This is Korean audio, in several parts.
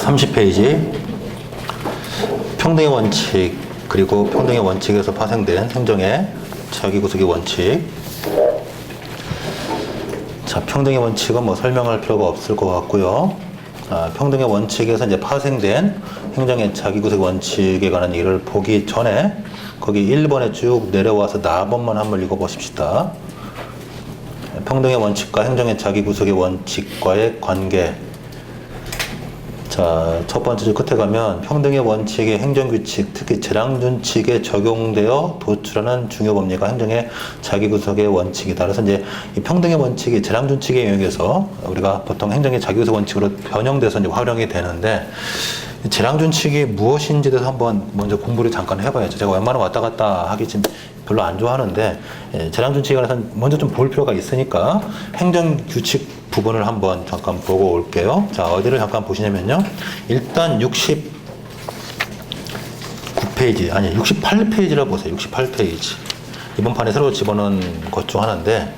30페이지 평등의 원칙 그리고 평등의 원칙에서 파생된 행정의 자기구속의 원칙. 자, 평등의 원칙은 뭐 설명할 필요가 없을 것 같고요. 평등의 원칙에서 이제 파생된 행정의 자기구속 원칙에 관한 일을 보기 전에 거기 1번에 쭉 내려와서 나번만 한번 읽어보십시다. 평등의 원칙과 행정의 자기구속의 원칙과의 관계. 자, 첫 번째 줄 끝에 가면 평등의 원칙의 행정규칙, 특히 재량준칙에 적용되어 도출하는 중요 법리가 행정의 자기구속의 원칙이다. 그래서 이제 이 평등의 원칙이 재량준칙의 영역에서 우리가 보통 행정의 자기구속 원칙으로 변형돼서 이제 활용이 되는데, 재량준칙이 무엇인지에 대해서 한번 먼저 공부를 잠깐 해봐야죠. 제가 웬만하면 왔다 갔다 하기 좀 별로 안 좋아하는데, 재량준칙에 관해서 먼저 좀 볼 필요가 있으니까 행정규칙 부분을 한번 잠깐 보고 올게요. 자, 어디를 잠깐 보시냐면요. 일단 69페이지, 아니 68페이지라고 보세요. 68페이지. 이번 판에 새로 집어넣은 것 중 하나인데,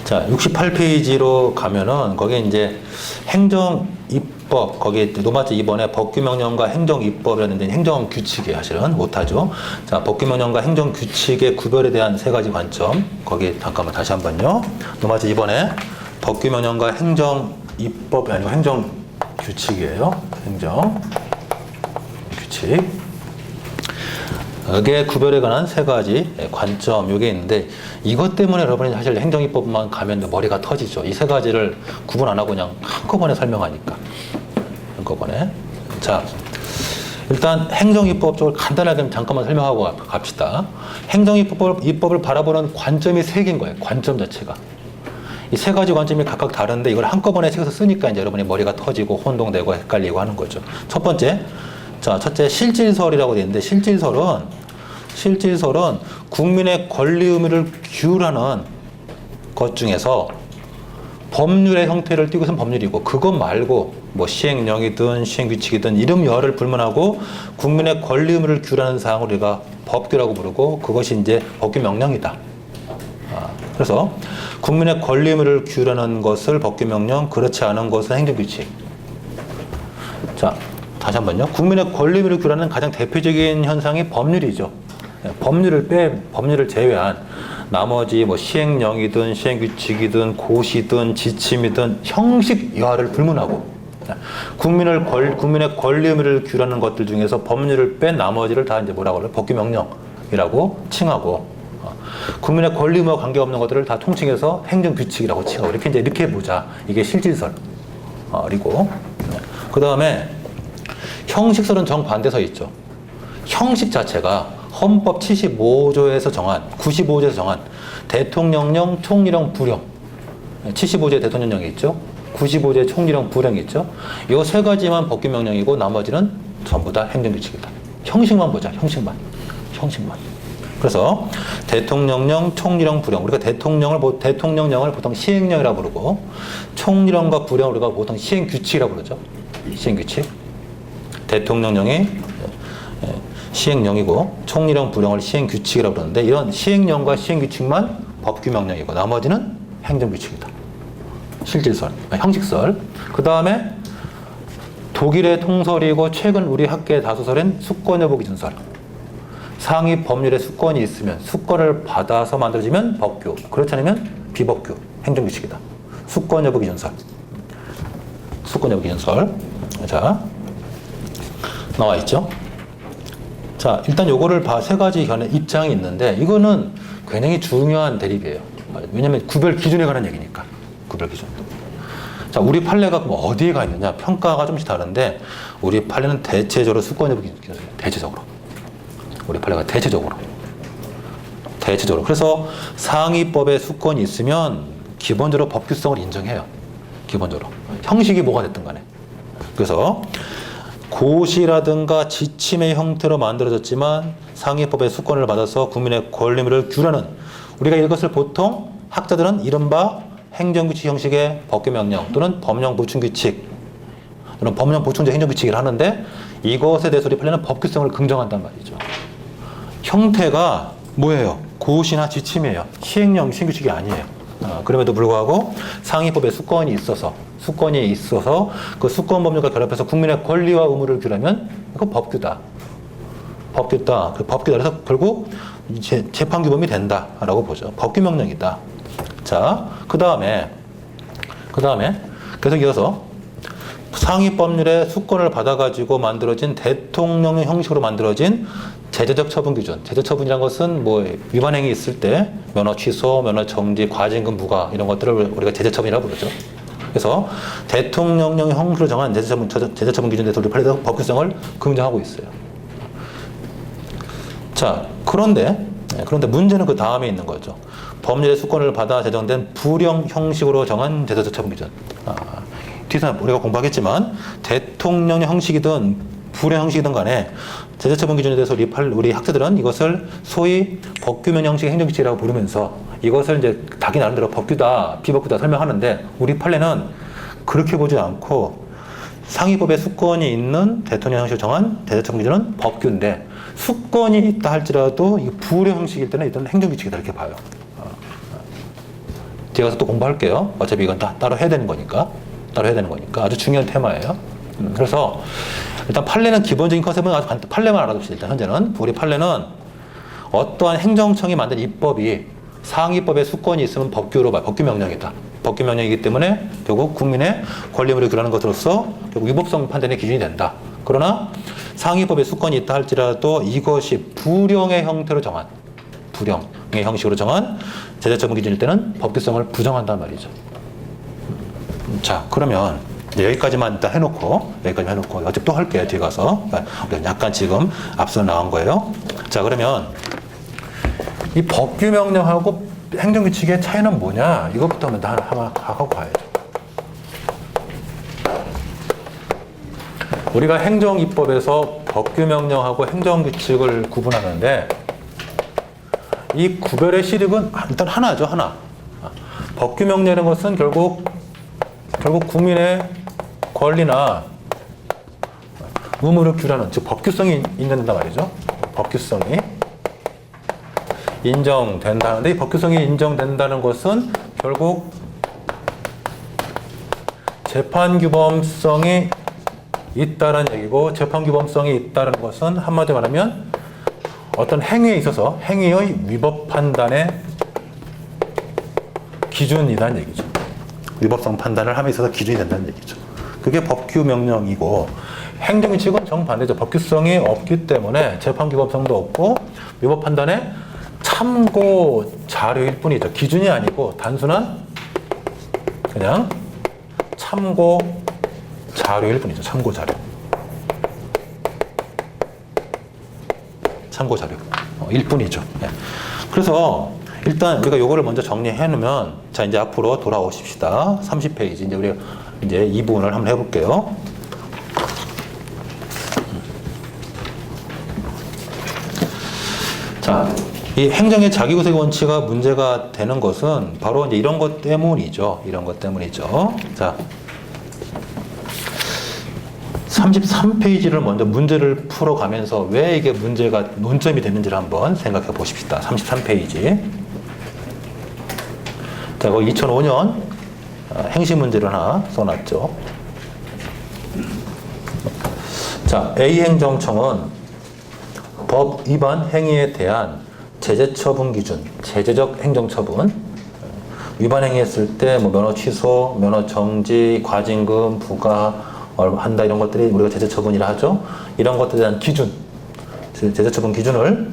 자, 68페이지로 가면은 거기에 이제 행정입법, 거기에 노마트 2번에 법규명령과 행정입법이라는 행정규칙이 사실은 못하죠. 자, 법규명령과 행정규칙의 구별에 대한 세 가지 관점. 거기 잠깐만 다시 한번요. 노마트 2번에 법규명령과 행정입법이 아니고 행정규칙이에요. 행정규칙. 이게 구별에 관한 세 가지 관점, 요게 있는데, 이것 때문에 여러분이 사실 행정입법만 가면 머리가 터지죠. 이 세 가지를 구분 안 하고 그냥 한꺼번에 설명하니까. 한꺼번에. 자, 일단 행정입법 쪽을 간단하게 잠깐만 설명하고 갑시다. 행정입법을 바라보는 관점이 세 개인 거예요. 관점 자체가. 이 세 가지 관점이 각각 다른데, 이걸 한꺼번에 책에서 쓰니까 이제 여러분이 머리가 터지고 혼동되고 헷갈리고 하는 거죠. 첫 번째. 자, 첫째, 실질설이라고 되어 있는데, 실질설은 국민의 권리 의무를 규율하는 것 중에서 법률의 형태를 띠고 있으면 법률이고, 그것 말고 뭐 시행령이든 시행규칙이든 이름 여하를 불문하고 국민의 권리 의무를 규율하는 사항을 우리가 법규라고 부르고, 그것이 이제 법규명령이다. 그래서 국민의 권리 의무를 규율하는 것을 법규명령, 그렇지 않은 것은 행정규칙. 자, 다시 한번요. 국민의 권리 의무를 규율하는 가장 대표적인 현상이 법률이죠. 법률을 제외한 나머지 뭐 시행령이든 시행규칙이든 고시든 지침이든 형식 여하를 불문하고, 국민의 권리 의무를 규율하는 것들 중에서 법률을 뺀 나머지를 다 이제 뭐라고 그래요? 법규명령이라고 칭하고, 국민의 권리 의무와 관계없는 것들을 다 통칭해서 행정규칙이라고 칭하고, 이렇게 보자. 이게 실질설. 그리고 그 다음에 형식설은 정반대서 있죠. 형식 자체가 헌법 95조에서 정한, 95조에서 정한 대통령령, 총리령, 부령. 75조에 대통령령이 있죠. 95조에 총리령, 부령이 있죠. 이 세 가지만 법규명령이고 나머지는 전부 다 행정규칙이다. 형식만 보자. 형식만. 그래서 대통령령, 총리령, 부령. 우리가 대통령령을 보통 시행령이라고 부르고, 총리령과 부령을 우리가 보통 시행규칙이라고 부르죠. 시행규칙. 대통령령이 시행령이고, 총리령, 부령을 시행규칙이라고 그러는데, 이런 시행령과 시행규칙만 법규명령이고 나머지는 행정규칙이다. 실질설, 형식설. 그 다음에 독일의 통설이고 최근 우리 학계의 다수설인 수권여부 기준설. 상위 법률에 수권이 있으면, 수권을 받아서 만들어지면 법규, 그렇지 않으면 비법규, 행정규칙이다. 수권여부 기준설. 자, 나와 있죠. 자, 일단 요거를 세 가지 입장이 있는데, 이거는 굉장히 중요한 대립이에요. 왜냐면 구별 기준에 관한 얘기니까. 구별 기준. 자, 우리 판례가 뭐 어디에 가 있느냐? 평가가 좀씩 다른데, 우리 판례는 대체적으로 수권여부 기준이에요. 대체적으로. 우리 판례가 대체적으로. 그래서 상위법에 수권이 있으면 기본적으로 법규성을 인정해요. 기본적으로. 형식이 뭐가 됐든 간에. 그래서 고시라든가 지침의 형태로 만들어졌지만 상위법의 수권을 받아서 국민의 권리를 규율하는, 우리가 이것을 보통 학자들은 이른바 행정규칙 형식의 법규명령 또는 법령 보충규칙 또는 법령 보충제 행정규칙을 하는데, 이것에 대해서 우리 판례는 법규성을 긍정한단 말이죠. 형태가 뭐예요? 고시나 지침이에요. 시행령, 시행규칙이 아니에요. 그럼에도 불구하고 상위법에 수권이 있어서 그 수권 법률과 결합해서 국민의 권리와 의무를 규라면 이거 법규다. 그 법규다. 그래서 결국 재판규범이 된다라고 보죠. 법규 명령이다. 자, 그 다음에 계속 이어서 상위법률의 수권을 받아가지고 만들어진 대통령의 형식으로 만들어진 제재적 처분 기준. 제재 처분이란 것은 뭐 위반 행위 있을 때 면허 취소, 면허 정지, 과징금 부과 이런 것들을 우리가 제재 처분이라고 부르죠. 그래서 대통령령의 형식으로 정한 제재 처분 기준에 대해서 우리 판례에서 법규성을 긍정하고 있어요. 자, 그런데 문제는 그 다음에 있는 거죠. 법률의 수권을 받아 제정된 불형 형식으로 정한 제재적 처분 기준. 뒤에서 우리가 공부하겠지만 대통령의 형식이든 불형 형식이든 간에 제재처분 기준에 대해서 우리 학자들은 이것을 소위 법규명 형식 행정규칙이라고 부르면서 이것을 이제 자기 나름대로 법규다, 비법규다 설명하는데 우리 판례는 그렇게 보지 않고 상위법에 수권이 있는 대통령 형식을 정한 제재처분 기준은 법규인데 수권이 있다 할지라도 이 불형 형식일 때는 일단 행정규칙이다 이렇게 봐요. 뒤에 가서 또 공부할게요. 어차피 이건 다 따로 해야 되는 거니까 아주 중요한 테마예요. 그래서 일단 판례는 기본적인 컨셉은 아주 판례만 알아둡시다. 일단 현재는 우리 판례는 어떠한 행정청이 만든 입법이 상위법에 수권이 있으면 법규로 봐요. 법규 명령이다. 법규 명령이기 때문에 결국 국민의 권리 의무를 규라는 것으로서 결국 위법성 판단의 기준이 된다. 그러나 상위법에 수권이 있다 할지라도 이것이 불형의 형태로 정한 불형의 형식으로 정한 제재처분 기준일 때는 법규성을 부정한단 말이죠. 자, 그러면 여기까지만 일단 해놓고 어차피 또 할게요. 뒤에 가서 약간 지금 앞서 나온 거예요. 자, 그러면 이 법규 명령하고 행정규칙의 차이는 뭐냐? 이것부터 한번 하고 가야죠. 우리가 행정입법에서 법규 명령하고 행정규칙을 구분하는데 이 구별의 시력은 일단 하나죠. 하나. 법규 명령이라는 것은 결국 국민의 권리나 의무를 규라는 즉 법규성이 인정된단 말이죠. 법규성이 인정된다는데 이 법규성이 인정된다는 것은 결국 재판규범성이 있다는 얘기고 재판규범성이 있다는 것은 한마디로 말하면 어떤 행위에 있어서 행위의 위법 판단의 기준이라는 얘기죠. 위법성 판단을 함에 있어서 기준이 된다는 얘기죠. 그게 법규 명령이고 행정규칙은 정반대죠. 법규성이 없기 때문에 재판규범성도 없고 위법 판단의 참고 자료일 뿐이죠. 기준이 아니고 단순한 그냥 참고 자료일 뿐이죠. 참고 자료. 일 뿐이죠. 네. 그래서 일단 우리가 요거를 먼저 정리해 놓으면 자 이제 앞으로 돌아오십시다. 30페이지 이제 우리가 이제 이 부분을 한번 해볼게요. 자, 이 행정의 자기구색 원칙가 문제가 되는 것은 바로 이제 이런 것 때문이죠. 자, 33페이지를 먼저 문제를 풀어가면서 왜 이게 문제가 논점이 됐는지를 한번 생각해 보십시다. 33페이지. 자, 거기 2005년 행시 문제를 하나 써놨죠. 자, A행정청은 법 위반 행위에 대한 제재처분 기준, 제재적 행정처분, 위반 행위했을 때 뭐 면허 취소, 면허 정지, 과징금, 부과 한다 이런 것들이 우리가 제재처분이라 하죠. 이런 것들에 대한 기준, 제재처분 기준을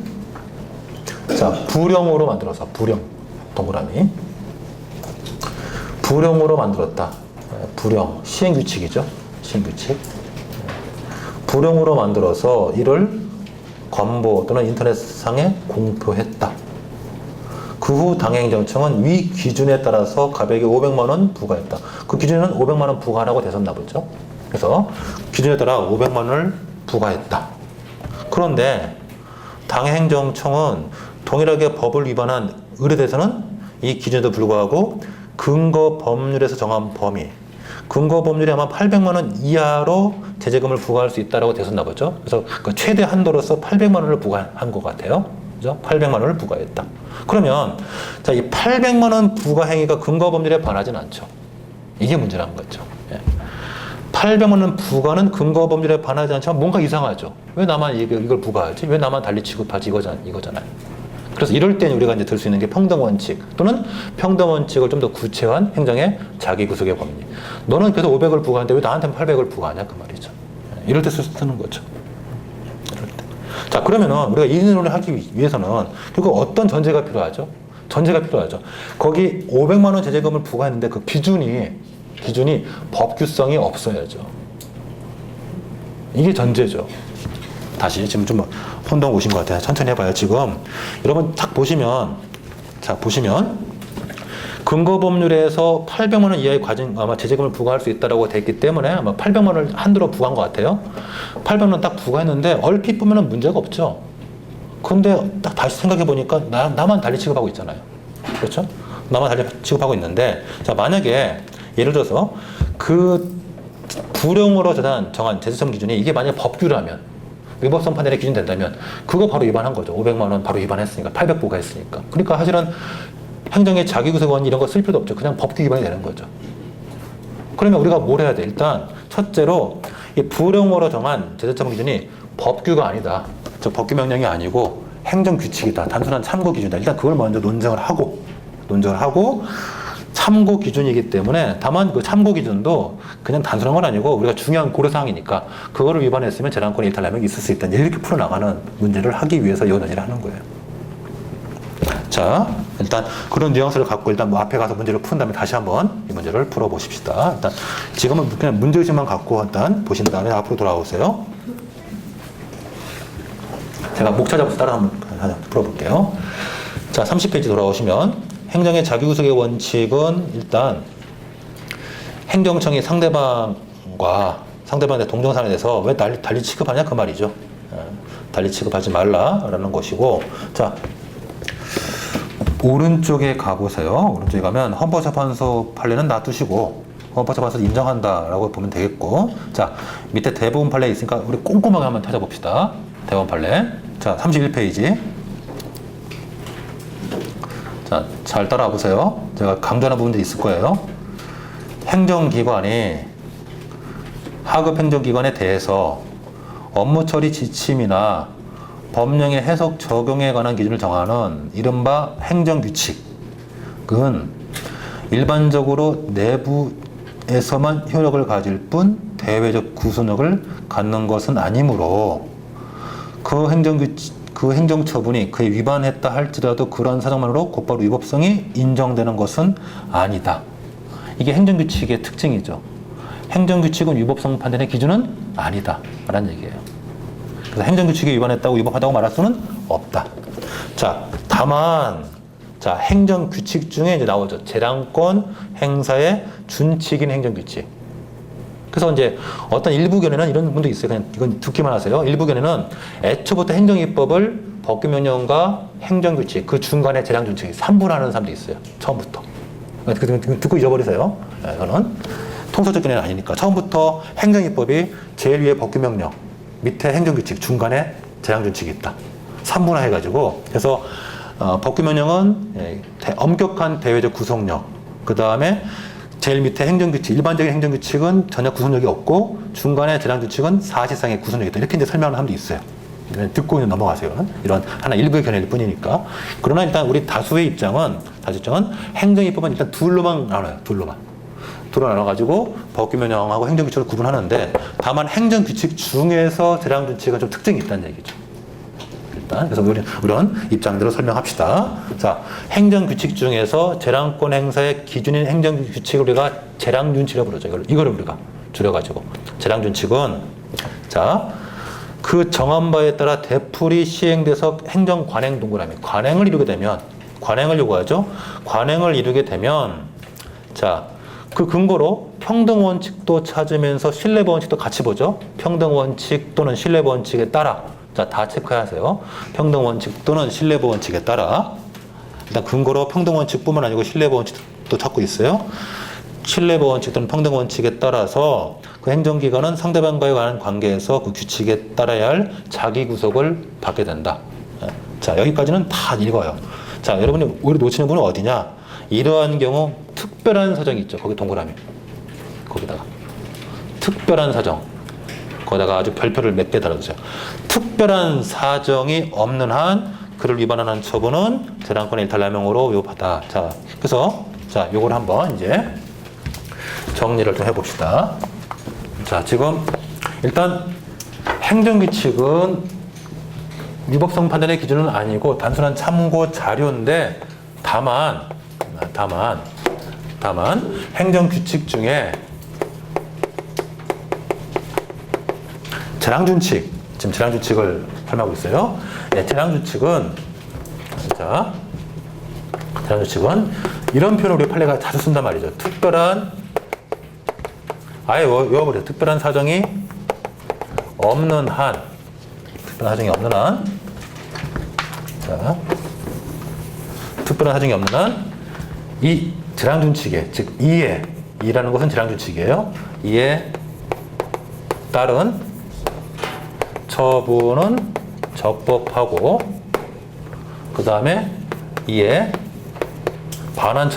자 불형으로 만들어서 불형 동그라미 불형으로 만들었다. 불형 시행규칙이죠. 시행규칙 불형으로 만들어서 이를 건보 또는 인터넷상에 공표했다. 그 후 당행정청은 위 기준에 따라서 가백에 500만 원 부과했다. 그 기준에는 500만 원 부과하라고 됐었나 보죠. 그래서 기준에 따라 500만 원을 부과했다. 그런데 당행정청은 동일하게 법을 위반한 을에 대해서는 이 기준에도 불구하고 근거 법률에서 정한 범위, 근거 법률이 아마 800만 원 이하로 제재금을 부과할 수 있다라고 됐었나 보죠. 그래서 그 최대 한도로서 800만 원을 부과한 것 같아요. 그죠? 800만 원을 부과했다. 그러면 자, 이 800만 원 부과 행위가 근거 법률에 반하진 않죠. 이게 문제라는 거죠. 예. 800만 원 부과는 근거 법률에 반하지 않지만 뭔가 이상하죠. 왜 나만 이걸 부과하지? 왜 나만 달리 취급하지? 이거잖아요. 그래서 이럴 때는 우리가 이제 들 수 있는 게 평등 원칙 또는 평등 원칙을 좀 더 구체화한 행정의 자기 구속의 법리. 너는 계속 500을 부과하는데 왜 나한테는 800을 부과하냐 그 말이죠. 이럴 때 쓰는 거죠. 이럴 때. 자, 그러면은 우리가 이 논의를 하기 위해서는 결국 어떤 전제가 필요하죠? 전제가 필요하죠. 거기 500만 원 제재금을 부과했는데 그 기준이 법규성이 없어야죠. 이게 전제죠. 다시 지금 좀 혼동 오신 것 같아요. 천천히 해봐요. 지금 여러분 딱 보시면 근거 법률에서 800만 원 이하의 과징 아마 제재금을 부과할 수 있다라고 돼 있기 때문에 아마 800만 원을 한도로 부과한 것 같아요. 800만 원 딱 부과했는데 얼핏 보면은 문제가 없죠. 근데 딱 다시 생각해 보니까 나만 달리 취급하고 있잖아요. 그렇죠? 나만 달리 취급하고 있는데 자, 만약에 예를 들어서 그 불용으로 정한 제재성 기준이 이게 만약 법규라면 위법성 판단의 기준이 된다면 그거 바로 위반한 거죠. 500만 원 바로 위반했으니까 800 부과했으니까. 그러니까 사실은 행정의 자기구속원 이런 거 쓸 필요도 없죠. 그냥 법규 위반이 되는 거죠. 그러면 우리가 뭘 해야 돼? 일단 첫째로 이 불용어로 정한 제재처분 기준이 법규가 아니다. 저 법규 명령이 아니고 행정 규칙이다. 단순한 참고 기준이다. 일단 그걸 먼저 논증을 하고 참고 기준이기 때문에 다만 그 참고 기준도 그냥 단순한 건 아니고 우리가 중요한 고려사항이니까 그거를 위반했으면 재량권의 일탈남용이 있을 수 있다. 이렇게 풀어나가는 문제를 하기 위해서 이 논의를 하는 거예요. 자, 일단 그런 뉘앙스를 갖고 일단 뭐 앞에 가서 문제를 푼 다음에 다시 한번 이 문제를 풀어보십시다. 일단 지금은 그냥 문제의식만 갖고 일단 보신 다음에 앞으로 돌아오세요. 제가 목 찾아서 따라 한번 풀어볼게요. 자, 30페이지 돌아오시면 행정의 자기구속의 원칙은 일단 행정청이 상대방의 동정상에 대해서 왜 달리 취급하냐 그 말이죠. 달리 취급하지 말라라는 것이고, 자 오른쪽에 가보세요. 오른쪽에 가면 헌법재판소 판례는 놔두시고 헌법재판소 인정한다라고 보면 되겠고, 자 밑에 대법원 판례 있으니까 우리 꼼꼼하게 한번 찾아봅시다. 대법원 판례. 자 31페이지. 자, 잘 따라와 보세요. 제가 강조하는 부분들이 있을 거예요. 행정기관이 하급 행정기관에 대해서 업무 처리 지침이나 법령의 해석 적용에 관한 기준을 정하는 이른바 행정규칙은 일반적으로 내부에서만 효력을 가질 뿐 대외적 구속력을 갖는 것은 아니므로 그 행정처분이 그에 위반했다 할지라도 그런 사정만으로 곧바로 위법성이 인정되는 것은 아니다. 이게 행정규칙의 특징이죠. 행정규칙은 위법성 판단의 기준은 아니다 라는 얘기예요. 그래서 행정규칙에 위반했다고 위법하다고 말할 수는 없다. 자, 다만 자 행정규칙 중에 이제 나오죠. 재량권 행사의 준칙인 행정규칙. 그래서 이제 어떤 일부 견해는 이런 분도 있어요. 그냥 이건 듣기만 하세요. 일부 견해는 애초부터 행정입법을 법규명령과 행정규칙 그 중간에 재량준칙이 산분하는 사람도 있어요. 처음부터. 듣고 잊어버리세요. 이거는 통설적 견해는 아니니까 처음부터 행정입법이 제일 위에 법규명령 밑에 행정규칙 중간에 재량준칙이 있다. 산분화해가지고 그래서 법규명령은 엄격한 대외적 구속력 그 다음에 제일 밑에 행정규칙, 일반적인 행정규칙은 전혀 구속력이 없고 중간에 재량규칙은 사실상의 구속력이 있다. 이렇게 이제 설명하는 사람도 있어요. 듣고 넘어가세요. 이런 하나 일부의 견해일 뿐이니까. 그러나 일단 우리 다수의 입장은 행정입법은 일단 둘로만 나눠요. 둘로 나눠가지고 법규명령하고 행정규칙을 구분하는데 다만 행정규칙 중에서 재량규칙은 좀 특징이 있다는 얘기죠. 그래서 이런 입장대로 설명합시다. 자, 행정규칙 중에서 재량권 행사의 기준인 행정규칙을 우리가 재량준칙이라고 부르죠. 이거를 우리가 줄여가지고 재량준칙은 자, 그 정한 바에 따라 되풀이 시행돼서 행정관행 동그라미 관행을 이루게 되면 관행을 요구하죠. 관행을 이루게 되면 자, 그 근거로 평등원칙도 찾으면서 신뢰원칙도 같이 보죠. 평등원칙 또는 신뢰원칙에 따라 자, 다 체크하세요. 평등원칙 또는 신뢰원칙에 따라 일단 근거로 평등원칙뿐만 아니고 신뢰원칙도 찾고 있어요. 신뢰원칙 또는 평등원칙에 따라서 그 행정기관은 상대방과의 관한 관계에서 그 규칙에 따라야 할 자기구속을 받게 된다. 자, 여기까지는 다 읽어요. 자, 여러분이 우리 놓치는 분은 어디냐? 이러한 경우 특별한 사정이 있죠. 거기 동그라미. 거기다가. 특별한 사정. 거기다가 아주 별표를 몇 개 달아주세요. 특별한 사정이 없는 한 그를 위반하는 처분은 재량권의 일탈남용으로 위법하다. 자, 그래서 자, 요걸 한번 이제 정리를 좀 해봅시다. 자, 지금 일단 행정규칙은 위법성 판단의 기준은 아니고 단순한 참고 자료인데 다만 행정규칙 중에 재량준칙, 지금 재량준칙을 설명하고 있어요. 네, 재량준칙은 이런 표현을 우리 판례가 자주 쓴단 말이죠. 특별한, 아예 외워버려. 특별한 사정이 없는 한, 자, 특별한 사정이 없는 한, 이 재량준칙에, 즉 이라는 것은 재량준칙이에요. 이에 따른 처분은 적법하고, 그 다음에 이에 위반하는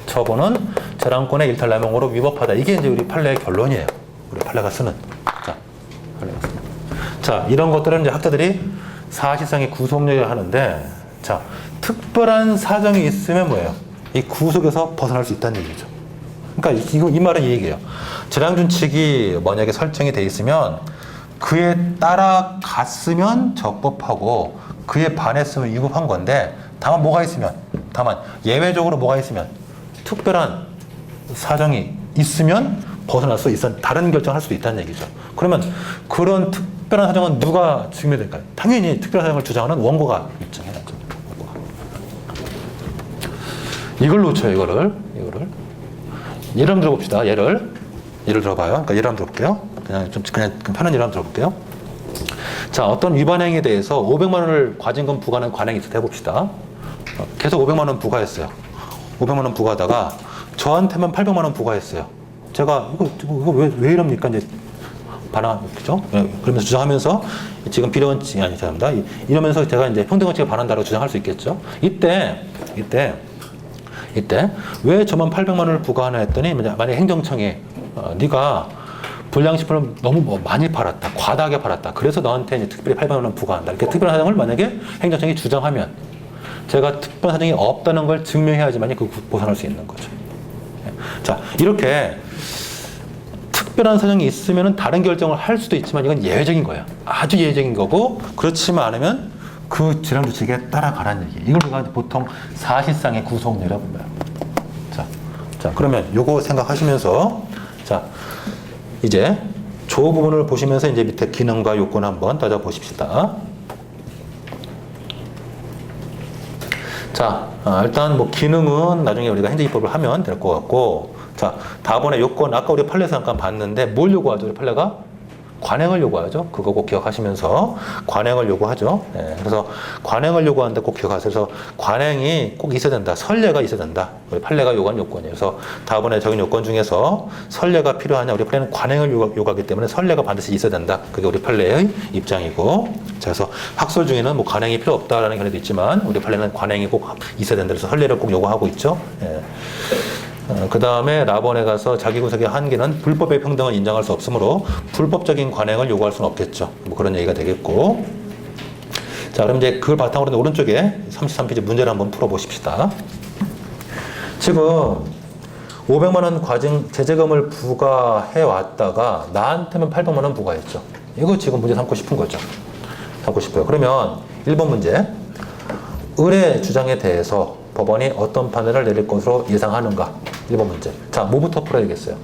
처분은 재량권의 일탈남용으로 위법하다. 이게 이제 우리 판례의 결론이에요. 우리 판례가 쓰는. 자, 이런 것들은 이제 학자들이 사실상의 구속력이라고 하는데, 자, 특별한 사정이 있으면 뭐예요? 이 구속에서 벗어날 수 있다는 얘기죠. 그러니까 이 말은 이 얘기예요. 재량준칙이 만약에 설정이 돼 있으면 그에 따라갔으면 적법하고 그에 반했으면 위법한 건데, 다만 예외적으로 뭐가 있으면 특별한 사정이 있으면 벗어날 수 있어, 다른 결정을 할 수도 있다는 얘기죠. 그러면 그런 특별한 사정은 누가 증명이 될까요? 당연히 특별한 사정을 주장하는 원고가 입증해야죠. 이걸 놓쳐요. 이거를 예를 한번 들어봅시다. 예를 들어봐요. 그러니까 예를 한번 들어볼게요. 그냥 편한 예를 한번 들어볼게요. 자, 어떤 위반 행위에 대해서 500만 원을 과징금 부과하는 관행이 있을 때 해봅시다. 계속 500만 원 부과했어요. 500만 원 부과하다가 저한테만 800만 원 부과했어요. 제가 이거 왜 이럽니까? 이제 반항하죠. 그러면서 주장하면서 지금 비례원칙이 아니랍니다. 이러면서 제가 이제 평등원칙에 반한다고 주장할 수 있겠죠. 이때 왜 저만 800만 원을 부과하나 했더니 만약 행정청이 네가 불량식품을 너무 많이 팔았다, 과다하게 팔았다. 그래서 너한테 이제 특별히 800만 원 부과한다. 이렇게 특별한 사정을 만약에 행정청이 주장하면 제가 특별한 사정이 없다는 걸 증명해야지만 벗어날 수 있는 거죠. 자, 이렇게 특별한 사정이 있으면 다른 결정을 할 수도 있지만 이건 예외적인 거예요. 아주 예외적인 거고, 그렇지만 않으면 그 재량준칙에 따라가라는 얘기예요. 이걸 우리가 보통 사실상의 구속력이라고 불러요. 자, 그러면 요거 생각하시면서, 자, 이제 조 부분을 보시면서 이제 밑에 기능과 요건 한번 따져보십시다. 자, 일단 뭐 기능은 나중에 우리가 행정기법을 하면 될 것 같고, 자, 다음번에 요건, 아까 우리 판례에서 잠깐 봤는데 뭘 요구하죠? 우리 판례가? 관행을 요구하죠. 그거 꼭 기억하시면서 관행을 요구하죠. 네, 그래서 관행을 요구하는데 꼭 기억하세요. 그래서 관행이 꼭 있어야 된다. 선례가 있어야 된다. 우리 판례가 요구한 요건이에요. 그래서 다음번에 적은 요건 중에서 선례가 필요하냐? 우리 판례는 관행을 요구하기 때문에 선례가 반드시 있어야 된다. 그게 우리 판례의 입장이고, 자, 그래서 학설 중에는 뭐 관행이 필요 없다라는 견해도 있지만 우리 판례는 관행이 꼭 있어야 된다. 그래서 선례를 꼭 요구하고 있죠. 네. 그 다음에 라본에 가서 자기 구속의 한계는 불법의 평등을 인정할 수 없으므로 불법적인 관행을 요구할 수는 없겠죠. 뭐 그런 얘기가 되겠고. 자, 그럼 이제 그걸 바탕으로 오른쪽에 33페이지 문제를 한번 풀어보십시다. 지금 500만 원 제재금을 부과해 왔다가 나한테는 800만 원 부과했죠. 이거 지금 문제 삼고 싶은 거죠. 삼고 싶어요. 그러면 1번 문제. 의뢰 주장에 대해서 법원이 어떤 판단을 내릴 것으로 예상하는가? 1번 문제. 자, 뭐부터 풀어야겠어요?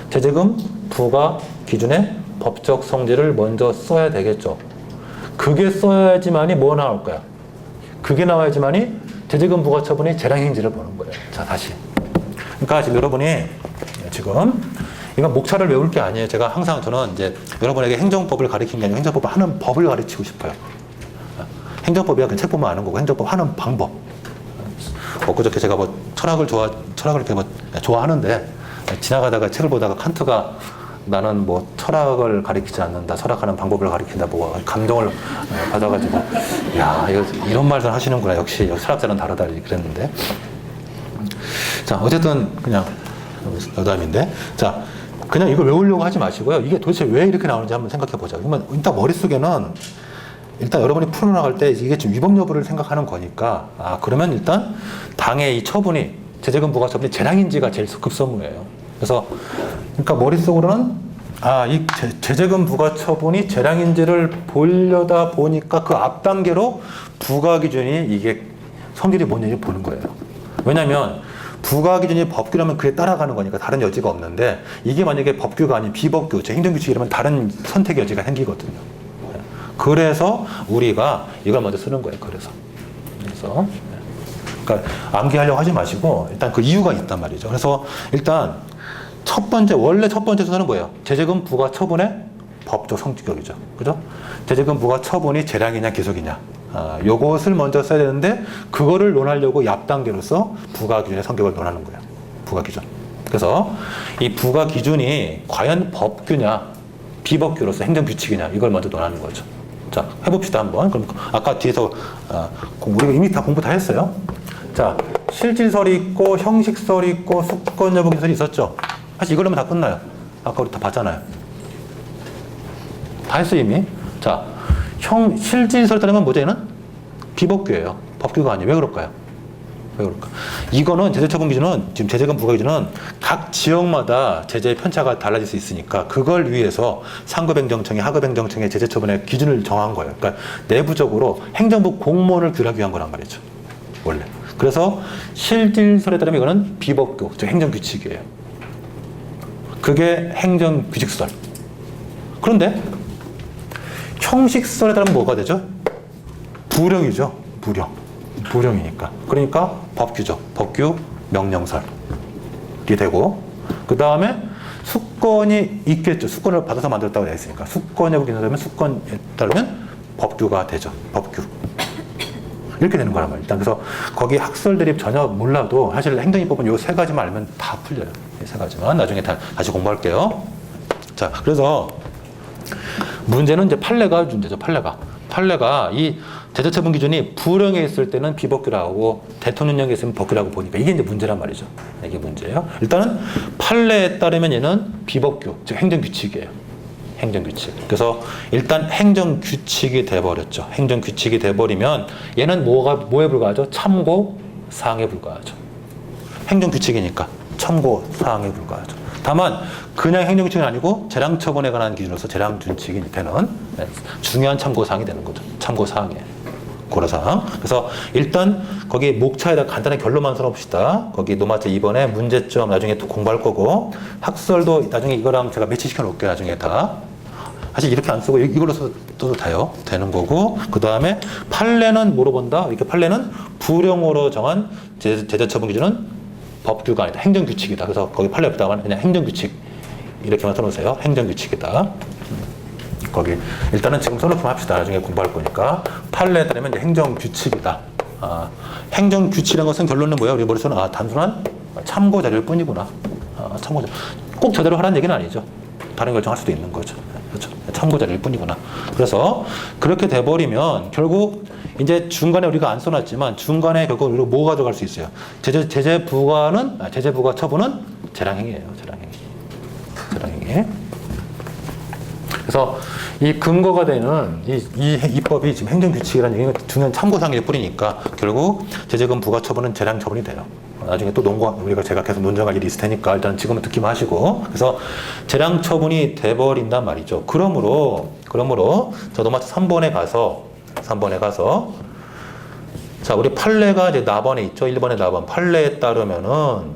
제재금 부과 기준의 법적 성질을 먼저 써야 되겠죠. 그게 써야지만이 뭐 나올 거야? 그게 나와야지만이 제재금 부과 처분이 재량행위를 보는 거예요. 자, 다시. 그러니까 지금 여러분이 지금 이건 목차를 외울 게 아니에요. 제가 항상 저는 이제 여러분에게 행정법을 가르치는 게 아니고 행정법을 하는 법을 가르치고 싶어요. 행정법이야 그냥 책 보면 아는 거고 행정법 하는 방법. 엊그저께 제가 뭐 철학을 이렇게 뭐 좋아하는데 지나가다가 책을 보다가 칸트가 나는 뭐 철학을 가리키지 않는다, 철학하는 방법을 가리킨다, 뭐 감동을 받아가지고 야 이런 말들 하시는구나. 역시 철학자는 다르다 그랬는데. 자 어쨌든 그냥 여담인데, 자 그냥 이걸 외우려고 하지 마시고요. 이게 도대체 왜 이렇게 나오는지 한번 생각해 보자. 그러면 일단 머릿속에는 일단 여러분이 풀어나갈 때 이게 지금 위법 여부를 생각하는 거니까, 그러면 일단 당의 이 처분이, 제재금 부과 처분이 재량인지가 제일 급선무예요. 그래서 그러니까 머릿속으로는 이 제재금 부과 처분이 재량인지를 보려다 보니까 그 앞 단계로 부과 기준이 이게 성질이 뭔지 보는 거예요. 왜냐하면 부과 기준이 법규라면 그에 따라가는 거니까 다른 여지가 없는데, 이게 만약에 법규가 아닌 비법규, 제 행정규칙이라면 다른 선택 여지가 생기거든요. 그래서 우리가 이걸 먼저 쓰는 거예요. 그래서 그러니까 암기하려고 하지 마시고 일단 그 이유가 있단 말이죠. 그래서 일단 원래 첫 번째 순서는 뭐예요? 제재금 부과 처분의 법적 성격이죠. 그죠? 제재금 부과 처분이 재량이냐 기속이냐. 요것을 먼저 써야 되는데, 그거를 논하려고 앞 단계로서 부과 기준의 성격을 논하는 거예요. 부과 기준. 그래서 이 부과 기준이 과연 법규냐, 비법규로서 행정규칙이냐, 이걸 먼저 논하는 거죠. 자, 해봅시다, 한번. 그럼 아까 뒤에서, 우리가 이미 다 공부 다 했어요. 자, 실질설이 있고, 형식설이 있고, 수권 여부 기술이 있었죠. 사실 이걸로면 다 끝나요. 아까 우리 다 봤잖아요. 다 했어요, 이미. 자, 실질설에 따르면 뭐죠, 얘는? 비법규예요. 법규가 아니에요. 왜 그럴까요? 왜 그럴까? 이거는 제재처분 기준은, 지금 제재금 부과 기준은 각 지역마다 제재의 편차가 달라질 수 있으니까 그걸 위해서 상급행정청이 하급행정청의 제재처분의 기준을 정한 거예요. 그러니까 내부적으로 행정부 공무원을 규율하기 위한 거란 말이죠. 원래. 그래서 실질설에 따르면 이거는 비법규, 즉 행정규칙이에요. 그게 행정규칙설. 그런데 형식설에 따르면 뭐가 되죠? 부령이죠. 부령이니까. 그러니까 법규죠. 법규, 명령설이 되고, 그 다음에 수권이 있겠죠. 수권을 받아서 만들었다고 되어 있으니까. 수권 여부 기준에 수권에 따르면 법규가 되죠. 법규. 이렇게 되는 거란 말이에요. 일단 그래서 거기 학설 대립 전혀 몰라도 사실 행정입법은 요 세 가지만 알면 다 풀려요. 이 세 가지만 나중에 다시 공부할게요. 자, 그래서 문제는 이제 판례가 문제죠. 판례가 이 제재처분 기준이 부령에 있을 때는 비법규라고, 대통령령에 있으면 법규라고 보니까 이게 이제 문제란 말이죠. 이게 문제예요. 일단은 판례에 따르면 얘는 비법규, 즉 행정규칙이에요. 행정규칙. 그래서 일단 행정규칙이 돼버렸죠. 행정규칙이 돼버리면 얘는 뭐에 불과하죠? 참고사항에 불과하죠. 행정규칙이니까 참고사항에 불과하죠. 다만 그냥 행정규칙은 아니고 재량처분에 관한 기준으로서 재량준칙이 되는 중요한 참고사항이 되는 거죠. 참고사항이에요. 고려사항. 그래서 일단 거기 목차에다 간단한 결론만 써놓읍시다. 거기 노마트 2번에 문제점 나중에 또 공부할 거고, 학설도 나중에 이거랑 제가 매치시켜 놓을게요. 나중에 다. 사실 이렇게 안 쓰고 이걸로 써도 돼요. 되는 거고, 그 다음에 판례는 뭐로 본다? 이렇게 판례는 부령으로 정한 제재처분 기준은 법규가 아니다. 행정규칙이다. 그래서 거기 판례 없다면 그냥 행정규칙 이렇게만 써놓으세요. 행정규칙이다. 거기 일단은 지금 써놓기만 합시다. 나중에 공부할 거니까. 판례에 따르면 이제 행정규칙이다. 행정규칙이라는 것은 결론은 뭐예요? 우리 머릿속은 단순한 참고 자료일 뿐이구나. 참고 자료. 꼭 저대로 하라는 얘기는 아니죠. 다른 결정할 수도 있는 거죠. 그렇죠. 참고 자료일 뿐이구나. 그래서 그렇게 돼버리면 결국 이제 중간에 우리가 안 써놨지만 중간에 결국 우리가 뭐 가져갈 수 있어요? 제재 부과 처분은 재량행위예요. 재량행위. 그래서 이 근거가 되는 이 입법이 지금 행정규칙이라는 얘기가 중요한 참고사항일 뿐이니까 결국 제재금 부과 처분은 재량 처분이 돼요. 나중에 또 제가 계속 논쟁할 일이 있을 테니까 일단 지금은 듣기만 하시고. 그래서 재량 처분이 돼버린단 말이죠. 그러므로 저 노마트 3번에 가서 자, 우리 판례가 이제 나번에 있죠. 1번에 나번. 판례에 따르면은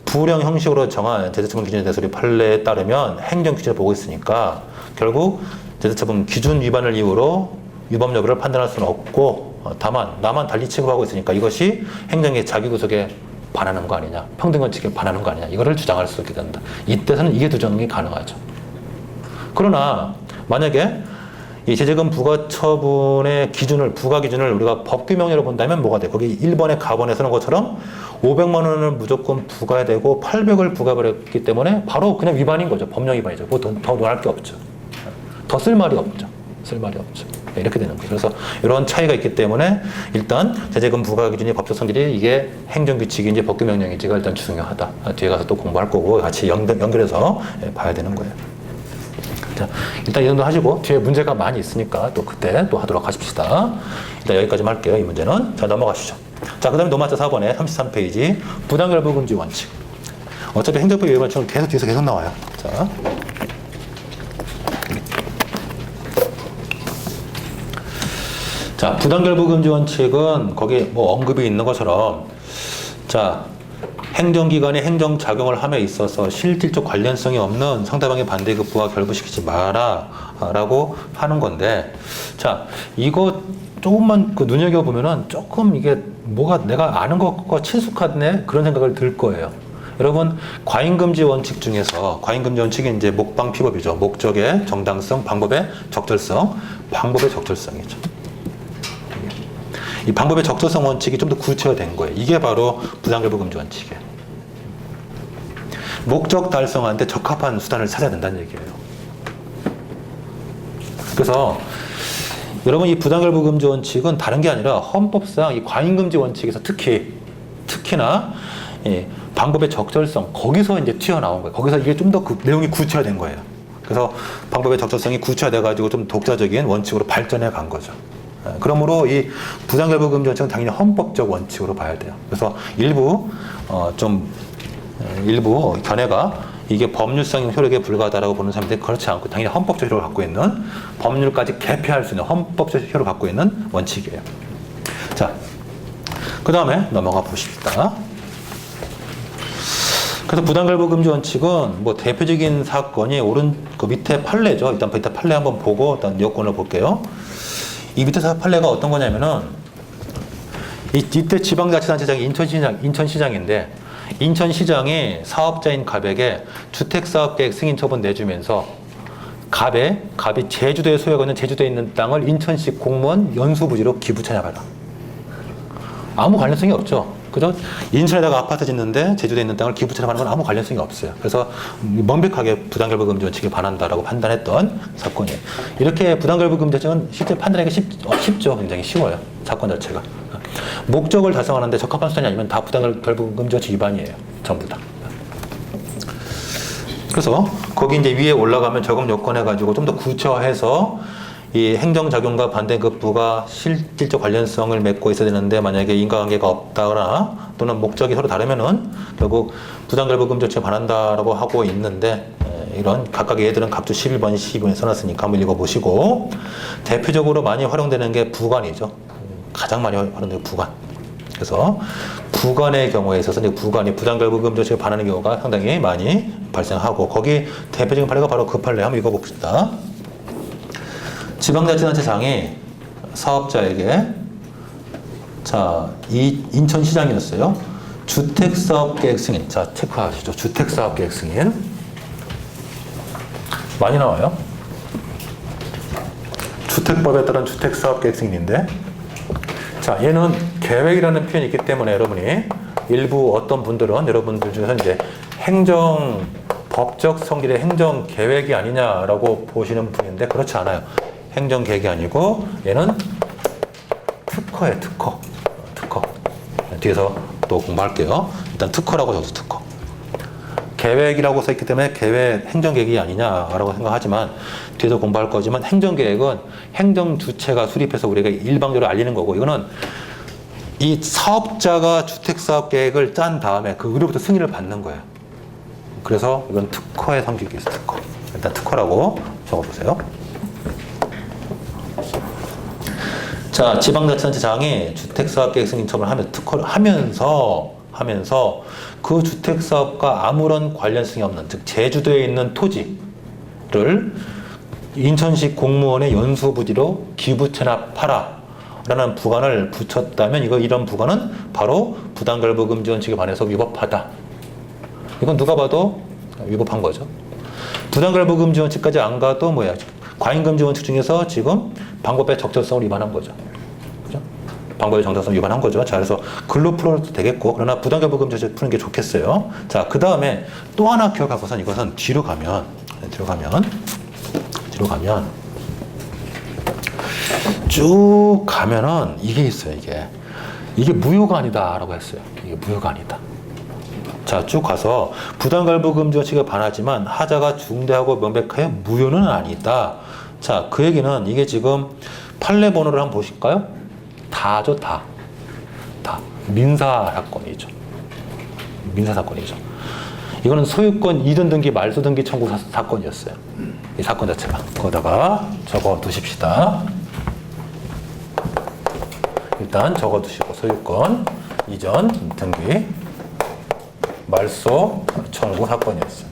부령 형식으로 정한 제재처분 기준에 대해서 우리 판례에 따르면 행정규칙을 보고 있으니까 결국 제재처분 기준 위반을 이유로 위법 여부를 판단할 수는 없고, 다만 나만 달리 취급하고 있으니까 이것이 행정의 자기구속에 반하는 거 아니냐, 평등원칙에 반하는 거 아니냐, 이거를 주장할 수 있게 된다. 이때서는 이게 주장이 가능하죠. 그러나 만약에 이 제재금 부과 처분의 기준을, 부과 기준을 우리가 법규명령으로 본다면 뭐가 돼? 거기 1번의 가번에 쓰는 것처럼 500만 원을 무조건 부과해야 되고 800을 부과해버렸기 때문에 바로 그냥 위반인 거죠. 법령 위반이죠. 뭐 더 논할 게 없죠. 더 쓸 말이 없죠. 쓸 말이 없죠. 네, 이렇게 되는 거예요. 그래서 이런 차이가 있기 때문에 일단 제재금 부과 기준이 법적 성질이 이게 행정규칙인지 법규명령인지가 일단 중요하다. 뒤에 가서 또 공부할 거고 같이 연결해서 봐야 되는 거예요. 자, 일단 이 정도 하시고 뒤에 문제가 많이 있으니까 또 그때 또 하도록 하십시다. 일단 여기까지만 할게요. 이 문제는. 자, 넘어가시죠. 자, 그 다음에 노마트 4번에 33페이지 부당결부금지 원칙. 어차피 행정법 위반처럼 계속 뒤에서 계속 나와요. 자, 자, 부당결부금지 원칙은 거기 뭐 언급이 있는 것처럼 자, 행정기관이 행정작용을 함에 있어서 실질적 관련성이 없는 상대방의 반대급부와 결부시키지 마라 라고 하는 건데, 자, 이거 조금만 그 눈여겨보면은 조금 이게 뭐가 내가 아는 것과 친숙하네 그런 생각을 들 거예요. 여러분, 과잉금지 원칙 중에서 과잉금지 원칙이 이제 목방피법이죠. 목적의 정당성, 방법의 적절성, 방법의 적절성이죠. 이 방법의 적절성 원칙이 좀 더 구체화된 거예요. 이게 바로 부당결부금지 원칙이에요. 목적 달성하는데 적합한 수단을 찾아야 된다는 얘기예요. 그래서 여러분, 이 부당결부금지 원칙은 다른 게 아니라 헌법상 이 과잉금지 원칙에서 특히나 방법의 적절성, 거기서 이제 튀어나온 거예요. 거기서 이게 좀 더 그 내용이 구체화된 거예요. 그래서 방법의 적절성이 구체화돼가지고 좀 독자적인 원칙으로 발전해 간 거죠. 그러므로 이 부당결부금지 원칙은 당연히 헌법적 원칙으로 봐야 돼요. 그래서 일부 견해가 이게 법률상 효력에 불과하다라고 보는 사람들이 그렇지 않고 당연히 헌법적 효력을 갖고 있는, 법률까지 개폐할 수 있는 헌법적 효력을 갖고 있는 원칙이에요. 자, 그 다음에 넘어가 보십시다. 그래서 부당결부금지 원칙은 뭐 대표적인 사건이 그 밑에 판례죠. 일단 밑에 판례 한번 보고 일단 요건을 볼게요. 이 밑에 판례가 어떤 거냐면은 이때 지방자치단체장이 인천시장인데, 인천시장이 사업자인 갑에게 주택사업계획 승인 처분 내주면서 갑이 제주도에 소유하고 있는 제주도에 있는 땅을 인천시 공무원 연수부지로 기부 찬양하라. 아무 관련성이 없죠. 그죠? 인천에다가 아파트 짓는데 제주도에 있는 땅을 기부 찬양하는 건 아무 관련성이 없어요. 그래서 명백하게 부당결부금지 원칙에 반한다라고 판단했던 사건이에요. 이렇게 부당결부금지 원칙은 실제 판단하기가 쉽죠. 굉장히 쉬워요. 사건 자체가. 목적을 달성하는데 적합한 수단이 아니면 다 부당결부금지 원칙 위반이에요. 전부 다. 그래서 거기 이제 위에 올라가면 적용 요건 해가지고 좀 더 구체화해서 이 행정작용과 반대급부가 실질적 관련성을 맺고 있어야 되는데, 만약에 인과관계가 없다거나 또는 목적이 서로 다르면은 결국 부당결부금지 원칙에 반한다라고 하고 있는데, 이런 각각 예들은 각주 11번, 12번에 써놨으니까 한번 읽어보시고, 대표적으로 많이 활용되는 게 부관이죠. 가장 많이 활용되는 부관. 그래서 부관의 경우에 있어서 이제 부관이 부당결부금지 원칙에 반하는 경우가 상당히 많이 발생하고, 거기 대표적인 판례가 바로 그 판례 한번 읽어봅시다. 지방자치단체장이 사업자에게, 자, 인천시장이었어요. 주택사업계획 승인. 자, 체크하시죠. 주택사업계획 승인. 많이 나와요. 주택법에 따른 주택사업계획 승인인데, 자, 얘는 계획이라는 표현이 있기 때문에 여러분이 일부 어떤 분들은 여러분들 중에서 이제 법적 성질의 행정계획이 아니냐라고 보시는 분인데, 그렇지 않아요. 행정계획이 아니고 얘는 특허예요. 특허. 뒤에서 또 공부할게요. 일단 특허라고 적어서 특허. 계획이라고 써있기 때문에 행정계획이 아니냐라고 생각하지만, 뒤에서 공부할 거지만 행정계획은 행정주체가 수립해서 우리가 일방적으로 알리는 거고, 이거는 이 사업자가 주택사업계획을 짠 다음에 그 의료부터 승인을 받는 거예요. 그래서 이건 특허의 성격이 있어요. 특허. 일단 특허라고 적어보세요. 자, 지방자치단체장이 주택사업계획 승인 처분을 하면 특허를 하면서 그 주택사업과 아무런 관련성이 없는, 즉 제주도에 있는 토지를 인천시 공무원의 연수부지로 기부 체납하라 라는 부관을 붙였다면, 이런 부관은 바로 부당결부금지 원칙에 반해서 위법하다. 이건 누가 봐도 위법한 거죠. 부당결부금지 원칙까지 안 가도 과잉금지 원칙 중에서 지금 방법의 적절성을 위반한 거죠. 그죠? 방법의 적절성을 위반한 거죠. 자, 그래서 글로 풀어도 되겠고, 그러나 부당결부금지 푸는 게 좋겠어요. 자, 그 다음에 또 하나 기억하고선 이것은 뒤로 가면 쭉 가면은 이게 있어요. 이게 무효가 아니다라고 했어요. 이게 무효가 아니다. 자, 쭉 가서 부당결부금지 원칙에 반하지만 하자가 중대하고 명백하여 무효는 아니다. 자, 그 얘기는 이게 지금 판례 번호를 한번 보실까요? 다죠, 다. 민사 사건이죠. 이거는 소유권 이전 등기 말소 등기 청구 사건이었어요. 이 사건 자체가. 거기다가 적어 두십시다. 일단 적어 두시고 소유권 이전 등기 말소 청구 사건이었어요.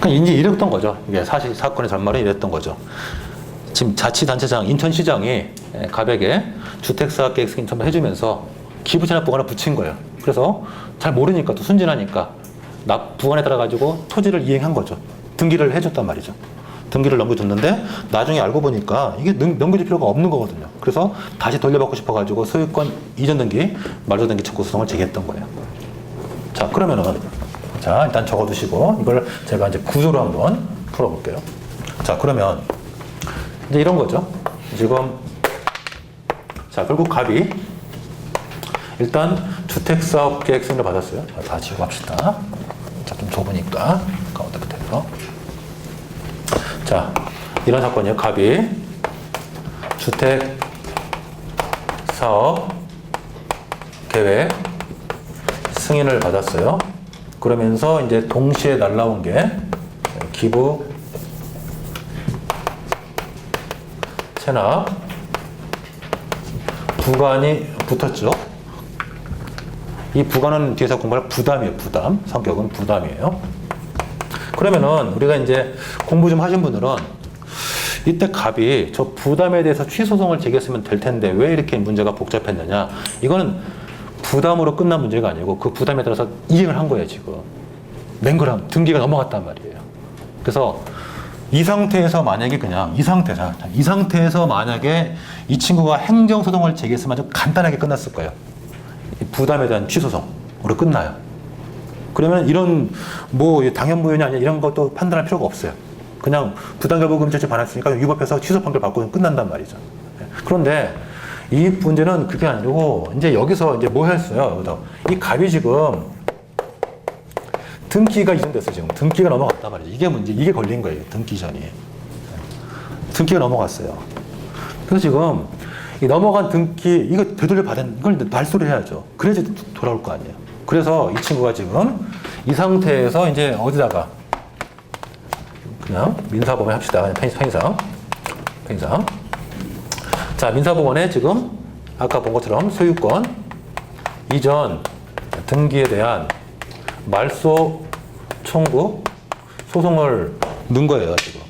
그러니까 이제 이랬던 거죠. 이게 사실 사건의 전말은 이랬던 거죠. 지금 자치단체장, 인천시장이 갑에게 주택사업 계획 승인 첨부 해주면서 기부채납 하나 붙인 거예요. 그래서 잘 모르니까 또 순진하니까 부관에 따라 가지고 토지를 이행한 거죠. 등기를 해줬단 말이죠. 등기를 넘겨줬는데 나중에 알고 보니까 이게 넘겨줄 필요가 없는 거거든요. 그래서 다시 돌려받고 싶어가지고 소유권 이전 등기, 말소 등기 청구 소송을 제기했던 거예요. 자, 그러면은 자, 일단 적어두시고 이걸 제가 이제 구조로 한번 풀어볼게요. 자, 그러면 이제 이런 거죠. 지금 자, 결국 갑이 일단 주택사업 계획 승인을 받았어요. 자, 다 지우고 합시다. 자, 좀 좁으니까 가운데 끝에서. 자, 이런 사건이에요. 갑이 주택사업 계획 승인을 받았어요. 그러면서 이제 동시에 날라온 게 기부 체납 부관이 붙었죠. 이 부관은 뒤에서 공부할 부담이에요. 부담. 성격은 부담이에요. 그러면은 우리가 이제 공부 좀 하신 분들은 이때 갑이 저 부담에 대해서 취소송을 제기했으면 될 텐데 왜 이렇게 문제가 복잡했느냐. 이거는 부담으로 끝난 문제가 아니고 그 부담에 따라서 이행을 한 거예요. 지금 맹거랑 등기가 넘어갔단 말이에요. 그래서 이 상태에서 만약에 그냥 이 상태에서 만약에 이 친구가 행정소송을 제기했으면 아주 간단하게 끝났을 거예요. 이 부담에 대한 취소송으로 끝나요. 그러면 이런 뭐 당연무효냐 아니냐 이런 것도 판단할 필요가 없어요. 그냥 부당결부금지에 반했으니까 위법해서 취소 판결 받고 끝난단 말이죠. 그런데 이 문제는 그게 아니고 이제 여기서 이제 뭐 했어요? 여기서 이 갑이 지금 등기가 이전됐어요. 지금 등기가 넘어갔단 말이죠. 이게 문제, 이게 걸린 거예요. 등기 이전이. 등기가 넘어갔어요. 그래서 지금 이 넘어간 등기 이거 되돌려 받은 이걸 말소를 해야죠. 그래야지 돌아올 거 아니에요. 그래서 이 친구가 지금 이 상태에서 이제 어디다가 그냥 민사법원에 합시다. 그냥 편의상. 자, 민사법원에 지금 아까 본 것처럼 소유권 이전 등기에 대한 말소 청구 소송을 넣은 거예요, 지금.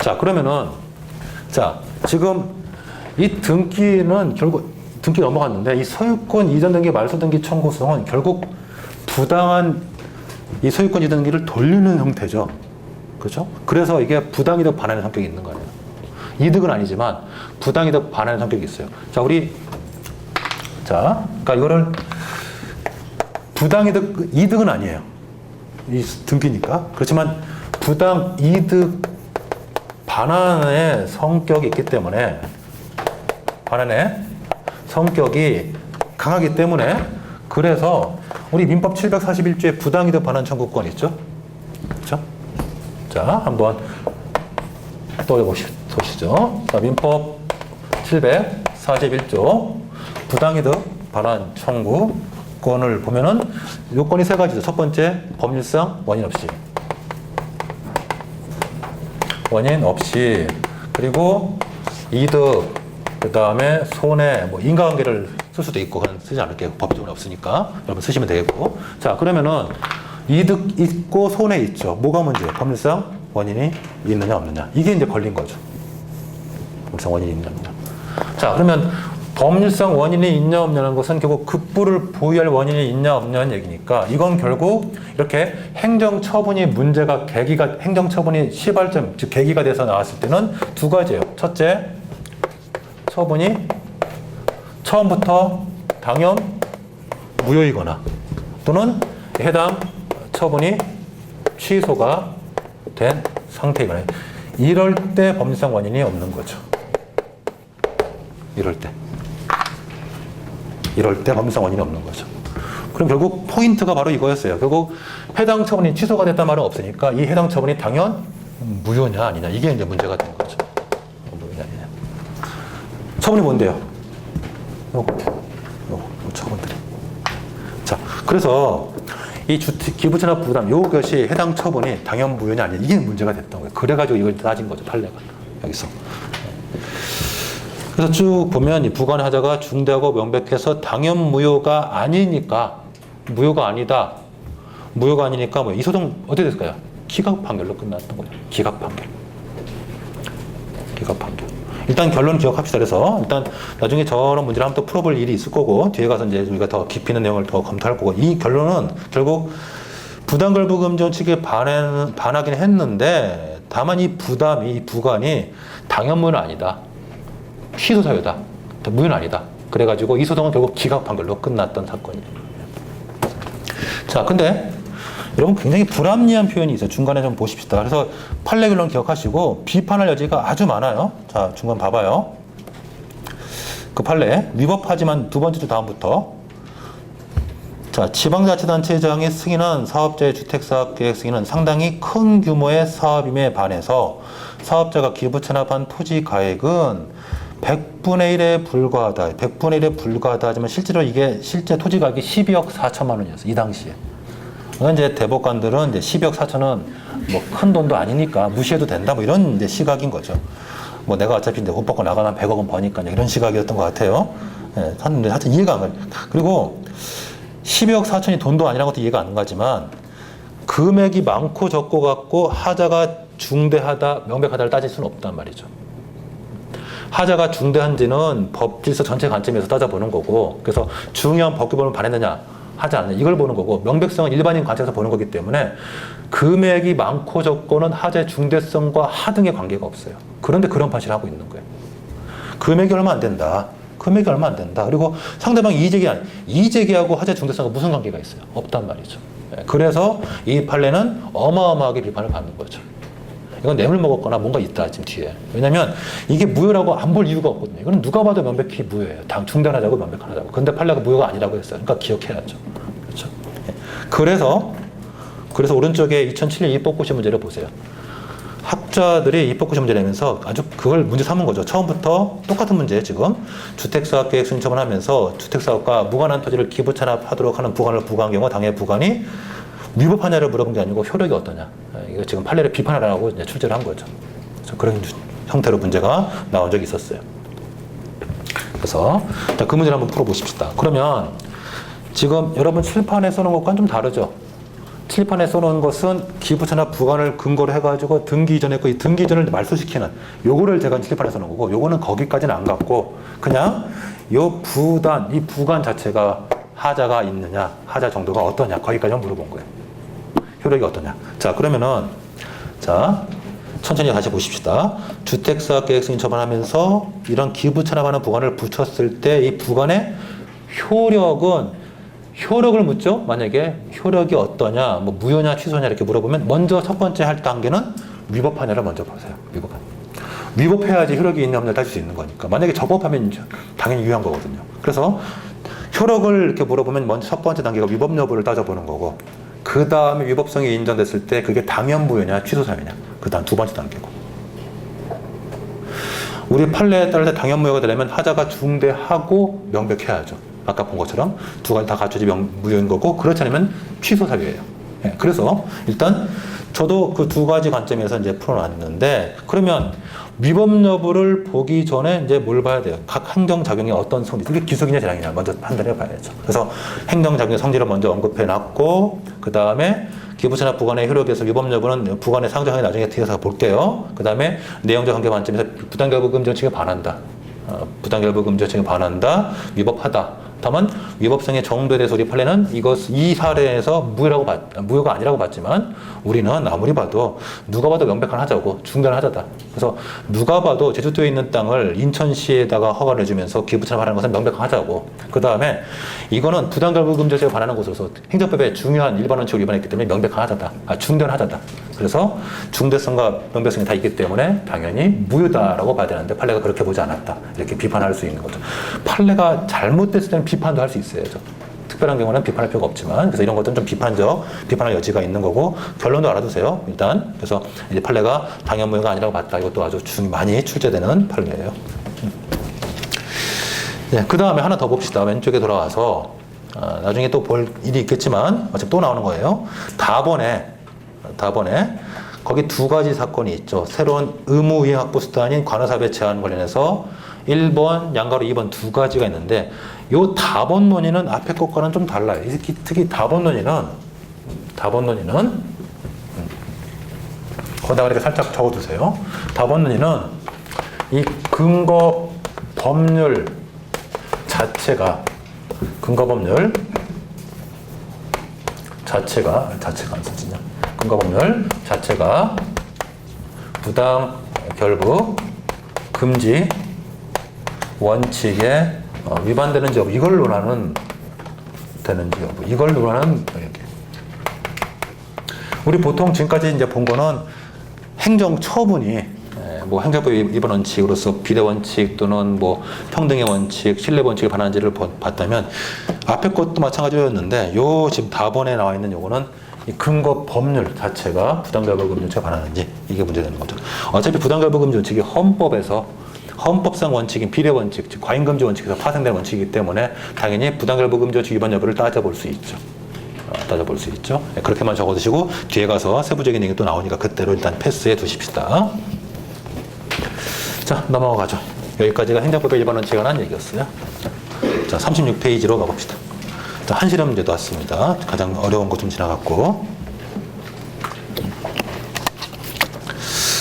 자, 그러면은 자, 지금 이 등기는 결국 등기 넘어갔는데 이 소유권 이전 등기 말소 등기 청구 소송은 결국 부당한 이 소유권 이전 등기를 돌리는 형태죠. 그렇죠? 그래서 이게 부당이득 반환의 성격이 있는 거예요. 이득은 아니지만 부당이득 반환의 성격이 있어요. 자, 그러니까 이거를 부당이득 이득은 아니에요. 이 등기니까. 그렇지만 부당이득 반환의 성격이 있기 때문에 반환의 성격이 강하기 때문에 그래서 우리 민법 741조에 부당이득 반환 청구권 있죠? 그렇죠? 자, 한번 떠올려보시죠. 자, 민법 741조 부당이득 반환 청구권을 보면은 요건이 세 가지죠. 첫 번째, 법률상 원인 없이 그리고 이득, 그 다음에 손해, 뭐 인과관계를 쓸 수도 있고 그건 쓰지 않을게요. 법적으로 없으니까 여러분 쓰시면 되겠고. 자, 그러면은 이득 있고 손해 있죠. 뭐가 문제예요? 법률상 원인이 있느냐 없느냐. 이게 이제 걸린 거죠. 법률상 원인이 있느냐 없느냐. 자, 그러면 법률상 원인이 있냐 없냐는 것은 결국 급부를 보유할 원인이 있냐 없냐는 얘기니까 이건 결국 이렇게 행정처분이 문제가 행정처분이 시발점, 즉 계기가 돼서 나왔을 때는 두 가지예요. 첫째, 처분이 처음부터 당연 무효이거나 또는 해당 처분이 취소가 된 상태이거나 이럴 때 법률상 원인이 없는 거죠. 이럴 때 법률상 원인이 없는 거죠. 그럼 결국 포인트가 바로 이거였어요. 결국 해당 처분이 취소가 됐단 말은 없으니까 이 해당 처분이 당연 무효냐 아니냐 이게 이제 문제가 된 거죠. 무효냐 아니냐. 처분이 뭔데요? 요거 처분들이. 자, 그래서 이 기부채납 부담 요것이 해당 처분이 당연 무효냐 아니냐 이게 문제가 됐던 거예요. 그래가지고 이걸 따진 거죠. 판례가 여기서. 그래서 쭉 보면 이 부관의 하자가 중대하고 명백해서 당연 무효가 아니니까 무효가 아니다. 무효가 아니니까 뭐 이 소송 어떻게 됐을까요? 기각 판결로 끝났던 거예요. 기각 판결. 일단 결론 기억합시다. 그래서 일단 나중에 저런 문제를 한번 또 풀어볼 일이 있을 거고 뒤에 가서 이제 우리가 더 깊이 있는 내용을 더 검토할 거고 이 결론은 결국 부담결부금지원 측에 반하긴 했는데 다만 이 부담이 이 부관이 당연무효는 아니다. 취소 사유다. 무효는 아니다. 그래가지고 이 소송은 결국 기각 판결로 끝났던 사건이에요. 자, 근데 여러분 굉장히 불합리한 표현이 있어요. 중간에 좀 보십시다. 그래서 판례 결론 기억하시고 비판할 여지가 아주 많아요. 자, 중간 봐봐요. 그 판례 위법하지만 두 번째 주 다음부터 자, 지방자치단체장이 승인한 사업자의 주택사업계획 승인은 상당히 큰 규모의 사업임에 반해서 사업자가 기부 체납한 토지 가액은 100분의 1에 불과하다. 100분의 1에 불과하다 하지만 실제로 이게 실제 토지 가격이 12억 4천만 원이었어요. 이 당시에. 그러니까 이제 대법관들은 이제 12억 4천은 뭐 큰 돈도 아니니까 무시해도 된다. 뭐 이런 이제 시각인 거죠. 뭐 내가 어차피 이제 옷 벗고 나가면 100억은 버니까 이런 시각이었던 것 같아요. 예, 하여튼 이해가 안 가요. 그리고 12억 4천이 돈도 아니라는 것도 이해가 안 가지만 금액이 많고 적고 갖고 하자가 중대하다, 명백하다를 따질 수는 없단 말이죠. 하자가 중대한지는 법질서 전체 관점에서 따져보는 거고 그래서 중요한 법규범을 반했느냐 하지 않느냐 이걸 보는 거고 명백성은 일반인 관점에서 보는 거기 때문에 금액이 많고 적고는 하자의 중대성과 하등의 관계가 없어요. 그런데 그런 판시를 하고 있는 거예요. 금액이 얼마 안 된다. 금액이 얼마 안 된다. 그리고 상대방 이의제기하고 하자의 중대성과 무슨 관계가 있어요? 없단 말이죠. 그래서 이 판례는 어마어마하게 비판을 받는 거죠. 이건 뇌물 먹었거나 뭔가 있다 지금 뒤에. 왜냐면 이게 무효라고 안 볼 이유가 없거든요. 이건 누가 봐도 명백히 무효예요. 중단하자고 명백하자고. 근데 판례가 무효가 아니라고 했어요. 그러니까 기억해야죠. 그렇죠. 그래서 오른쪽에 2007년 입법고시 문제를 보세요. 학자들이 입법고시 문제 내면서 아주 그걸 문제 삼은 거죠. 처음부터 똑같은 문제 지금 주택사업 계획 승인 처분하면서 주택사업과 무관한 토지를 기부 찬합하도록 하는 부관을 부과한 경우 당해 부관이 위법하냐를 물어본 게 아니고 효력이 어떠냐. 이거 지금 판례를 비판하라고 이제 출제를 한 거죠. 그래서 그런 형태로 문제가 나온 적이 있었어요. 그래서 그 문제를 한번 풀어보십시다. 그러면 지금 여러분 칠판에 써놓은 것과는 좀 다르죠. 칠판에 써놓은 것은 기부채납 부관을 근거로 해가지고 등기 이전 했고 이 등기 이전을 말소시키는 요거를 제가 칠판에 써놓은 거고 요거는 거기까지는 안 갔고 그냥 요 부단, 이 부관 자체가 하자가 있느냐, 하자 정도가 어떠냐 거기까지만 물어본 거예요. 효력이 어떠냐. 자, 그러면은 자 천천히 다시 보십시다. 주택사업 계획 승인 처분하면서 이런 기부 찬합하는 부관을 붙였을 때 이 부관의 효력을 묻죠. 만약에 효력이 어떠냐, 뭐 무효냐, 취소냐 이렇게 물어보면 먼저 첫 번째 할 단계는 위법하냐를 먼저 보세요. 위법해야지 효력이 있냐 없냐 따질 수 있는 거니까. 만약에 적법하면 당연히 유효한 거거든요. 그래서 효력을 이렇게 물어보면 먼저 첫 번째 단계가 위법 여부를 따져보는 거고 그 다음에 위법성이 인정됐을 때 그게 당연 무효냐 취소 사유냐 그 다음 두 번째 단계고 우리 판례에 따를 때 당연 무효가 되려면 하자가 중대하고 명백해야죠. 아까 본 것처럼 두 가지 다 갖춰지 무효인 거고 그렇지 않으면 취소 사유예요. 네, 그래서 일단 저도 그 두 가지 관점에서 이제 풀어놨는데 그러면 위법 여부를 보기 전에 이제 뭘 봐야 돼요? 각 행정작용이 어떤 성질, 그게 기속이냐 재량이냐 먼저 판단해 봐야죠. 그래서 행정작용의 성질을 먼저 언급해 놨고 그 다음에 기부채납 부관의 효력에서 위법 여부는 부관의 상정하에 나중에 뒤에서 볼게요. 그 다음에 내용적 관계 관점에서 부당결부금지원 측에 반한다. 부당결부금지 요청에 반한다, 위법하다. 다만 위법성의 정도에 대해서 우리 판례는 이 사례에서 무효가 아니라고 봤지만 우리는 아무리 봐도 누가 봐도 명백한 하자고 중대한 하자다. 그래서 누가 봐도 제주도에 있는 땅을 인천시에다가 허가를 해주면서 기부처럼 하는 것은 명백한 하자고. 그 다음에 이거는 부당결부금지에 반하는 것으로서 행정법의 중요한 일반 원칙을 위반했기 때문에 명백한 하자다. 중대한 하자다. 그래서 중대성과 명백성이 다 있기 때문에 당연히 무효다라고 봐야 되는데 판례가 그렇게 보지 않았다. 이렇게 비판할 수 있는 거죠. 판례가 잘못됐을 때는 비판도 할 수 있어요. 특별한 경우는 비판할 필요가 없지만, 그래서 이런 것들은 좀 비판할 여지가 있는 거고, 결론도 알아두세요. 일단. 그래서 이제 판례가 당연 무효가 아니라고 봤다. 이것도 아주 많이 출제되는 판례예요. 네, 그 다음에 하나 더 봅시다. 왼쪽에 돌아와서, 나중에 또 볼 일이 있겠지만, 어차피 또 나오는 거예요. 다번에, 거기 두 가지 사건이 있죠. 새로운 의무이행학부 수단인 관어사배 제한 관련해서 1번, 양가로 2번 두 가지가 있는데, 요 다번 논의는 앞에 것과는 좀 달라요. 특히 다번 논의는, 거기다가 이렇게 살짝 적어두세요. 다번 논의는 이 근거 법률 자체가 안 써지냐? 근거 법률 자체가 부당 결부 금지 원칙에 위반되는지 여부, 이걸 논하는 우리 보통 지금까지 이제 본 거는 행정 처분이 뭐 행정법 위반 원칙으로서 비례 원칙 또는 뭐 평등의 원칙, 신뢰 원칙에 반하는지를 봤다면 앞에 것도 마찬가지였는데 요 지금 다번에 나와 있는 요거는 이 근거 법률 자체가 부당결부금지에 반하는지 이게 문제되는 거죠. 어차피 부당결부금지 원칙이 헌법상 원칙인 비례 원칙, 즉 과잉금지 원칙에서 파생된 원칙이기 때문에 당연히 부당결부금지 원칙 위반 여부를 따져볼 수 있죠. 네, 그렇게만 적어두시고 뒤에 가서 세부적인 얘기 또 나오니까 그때로 일단 패스해 두십시다. 자, 넘어가죠. 여기까지가 행정법의 일반 원칙에 관한 얘기였어요. 자, 36페이지로 가봅시다. 자, 한시름 문제도 왔습니다. 가장 어려운 거 좀 지나갔고.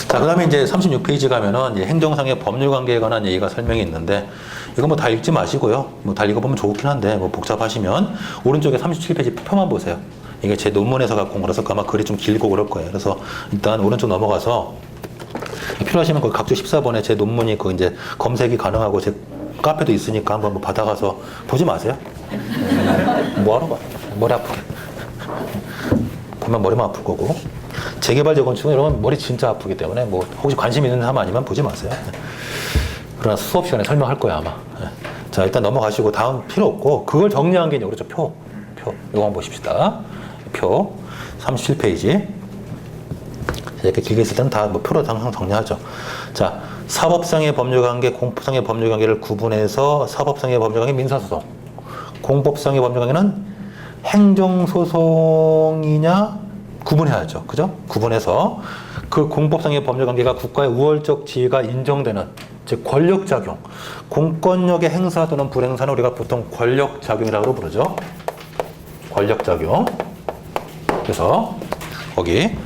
자, 그 다음에 이제 36페이지 가면은 이제 행정상의 법률 관계에 관한 얘기가 설명이 있는데, 이거 뭐 다 읽지 마시고요. 뭐 다 읽어보면 좋긴 한데, 뭐 복잡하시면, 오른쪽에 37페이지 표만 보세요. 이게 제 논문에서 갖고 온 거라서 아마 글이 좀 길고 그럴 거예요. 그래서 일단 오른쪽 넘어가서, 필요하시면 그 각주 14번에 제 논문이 그 이제 검색이 가능하고 제 카페도 있으니까 한번 뭐 받아가서 보지 마세요. 뭐하러 봐. 머리 아프게. 보면 머리만 아플 거고. 재개발 재건축은 이러면 머리 진짜 아프기 때문에 뭐 혹시 관심 있는 사람 아니면 보지 마세요. 그러나 수업 시간에 설명할 거야 아마. 자, 일단 넘어가시고 다음 필요 없고 그걸 정리한 게 이제 그렇죠. 표. 이거 한번 보십시다. 표 37페이지. 이렇게 길게 있을 때는 다 뭐 표로 항상 정리하죠. 자, 사법상의 법률관계, 공법상의 법률관계를 구분해서 사법상의 법률관계 민사소송, 공법상의 법률관계는 행정소송이냐 구분해야죠. 그죠? 구분해서 그 공법상의 법률관계가 국가의 우월적 지위가 인정되는, 즉 권력작용, 공권력의 행사 또는 불행사는 우리가 보통 권력작용이라고 부르죠. 권력작용. 그래서 거기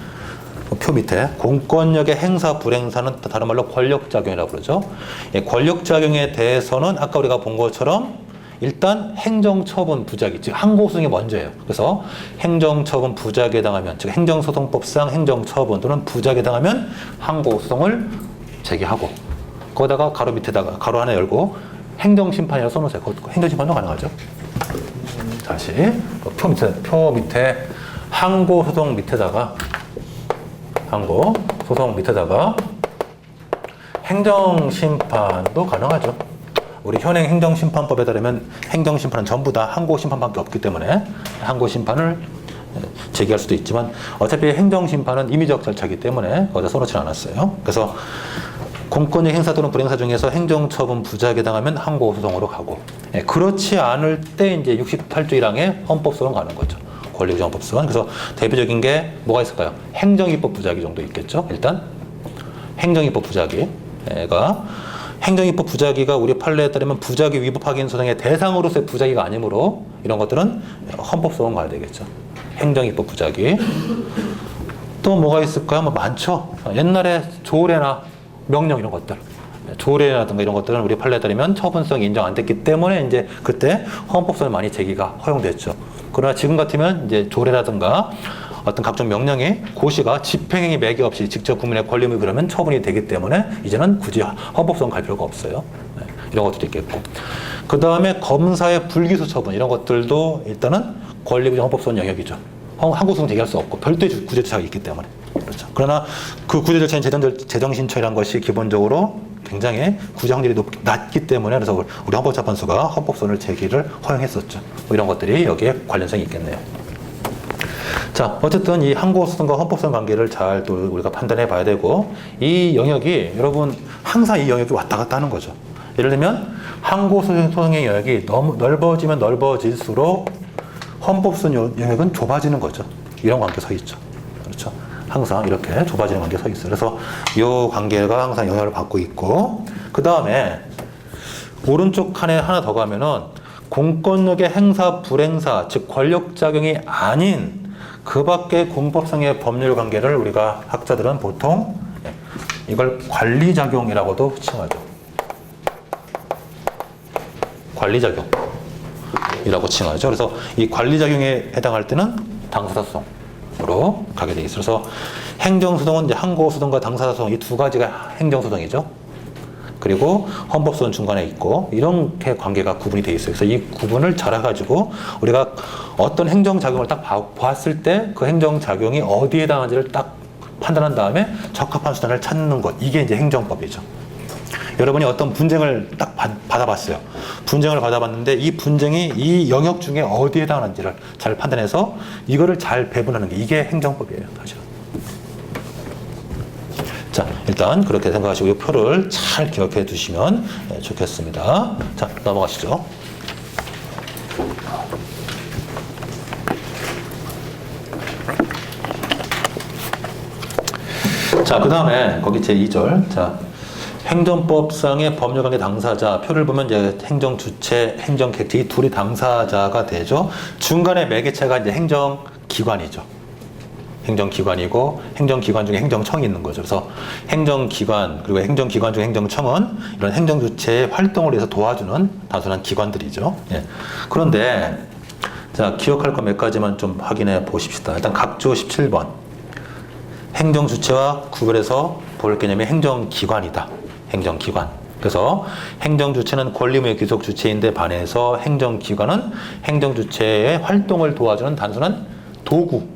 표 밑에 공권력의 행사 불행사는 다른 말로 권력작용이라고 그러죠. 권력작용에 대해서는 아까 우리가 본 것처럼 일단 행정처분 부작위, 즉 항고소송이 먼저예요. 그래서 행정처분 부작위에 해당하면, 즉 행정소송법상 행정처분 또는 부작위에 해당하면 항고소송을 제기하고, 거기다가 가로 밑에다가 가로 하나 열고 행정심판이라고 써놓으세요. 행정심판도 가능하죠. 다시 표 밑에 항고소송 밑에다가 행정심판도 가능하죠. 우리 현행 행정심판법에 따르면 행정심판은 전부 다 항고심판밖에 없기 때문에 항고심판을 제기할 수도 있지만 어차피 행정심판은 임의적 절차이기 때문에 거기다 써놓지 않았어요. 그래서 공권력 행사 또는 불행사 중에서 행정처분 부작위에 해당하면 항고소송으로 가고, 그렇지 않을 때 이제 68조 1항에 헌법소송 가는 거죠. 권리구정법소송. 그래서 대표적인 게 뭐가 있을까요? 행정입법 부작위 정도 있겠죠. 일단 행정입법 부작위가 행정입법 부작위가 우리 판례에 따르면 부작위 위법 확인 소송의 대상으로서의 부작위가 아니므로 이런 것들은 헌법소송 가야 되겠죠. 행정입법 부작위. 또 뭐가 있을까요? 뭐 많죠. 옛날에 조례나 명령 이런 것들. 조례라든가 이런 것들은 우리 판례에 따르면 처분성이 인정 안 됐기 때문에 이제 그때 헌법소는 많이 제기가 허용됐죠. 그러나 지금 같으면 이제 조례라든가 어떤 각종 명령이 고시가 집행행위 매개 없이 직접 국민의 권리 의무에 그러면 처분이 되기 때문에 이제는 굳이 헌법소원 갈 필요가 없어요. 네, 이런 것들도 있겠고. 그 다음에 검사의 불기소 처분 이런 것들도 일단은 권리구제 헌법소원 영역이죠. 항고소송 제기할 수 없고 별도의 구제 절차가 있기 때문에. 그렇죠. 그러나 그 구제 절차인 재정 신청이라는 것이 기본적으로 굉장히 구제 확률이 낮기 때문에 그래서 우리 헌법재판소가 헌법소원을 제기를 허용했었죠. 뭐 이런 것들이 여기에 관련성이 있겠네요. 자, 어쨌든 이 항고소송과 헌법소원 관계를 잘 또 우리가 판단해 봐야 되고 이 영역이 여러분 항상 이 영역이 왔다 갔다 하는 거죠. 예를 들면 항고소송의 영역이 너무 넓어지면 넓어질수록 헌법소원 영역은 좁아지는 거죠. 이런 관계 서 있죠. 그렇죠. 항상 이렇게 좁아지는 관계 서 있어요. 그래서 이 관계가 항상 영향을 받고 있고 그 다음에 오른쪽 칸에 하나 더 가면은 공권력의 행사 불행사 즉 권력작용이 아닌 그 밖의 공법상의 법률 관계를 우리가 학자들은 보통 이걸 관리작용이라고도 칭하죠. 관리작용이라고 칭하죠. 그래서 이 관리작용에 해당할 때는 당사자소송으로 가게 돼 있어요. 그래서 행정소송은 이제 항고소송과 당사자소송 이 두 가지가 행정소송이죠. 그리고 헌법소원 중간에 있고 이렇게 관계가 구분이 돼 있어요. 그래서 이 구분을 잘 해가지고 우리가 어떤 행정작용을 딱 봤을 때 그 행정작용이 어디에 해당하는지를 딱 판단한 다음에 적합한 수단을 찾는 것 이게 이제 행정법이죠. 여러분이 어떤 분쟁을 딱 받아봤어요. 분쟁을 받아봤는데 이 분쟁이 이 영역 중에 어디에 해당하는지를 잘 판단해서 이거를 잘 배분하는 게 이게 행정법이에요. 사실은. 자, 일단 그렇게 생각하시고 이 표를 잘 기억해 두시면 좋겠습니다. 자, 넘어가시죠. 자, 그 다음에 거기 제2절. 자, 행정법상의 법률관계 당사자 표를 보면 이제 행정주체, 행정객체 이 둘이 당사자가 되죠. 중간에 매개체가 이제 행정기관이죠. 행정기관이고 행정기관 중에 행정청이 있는 거죠. 그래서 행정기관 그리고 행정기관 중 행정청은 이런 행정주체의 활동을 위해서 도와주는 단순한 기관들이죠. 예. 그런데 자 기억할 거 몇 가지만 좀 확인해 보십시다. 일단 각조 17번 행정주체와 구별해서 볼 개념이 행정기관이다. 행정기관. 그래서 행정주체는 권리의무의 귀속주체인데 반해서 행정기관은 행정주체의 활동을 도와주는 단순한 도구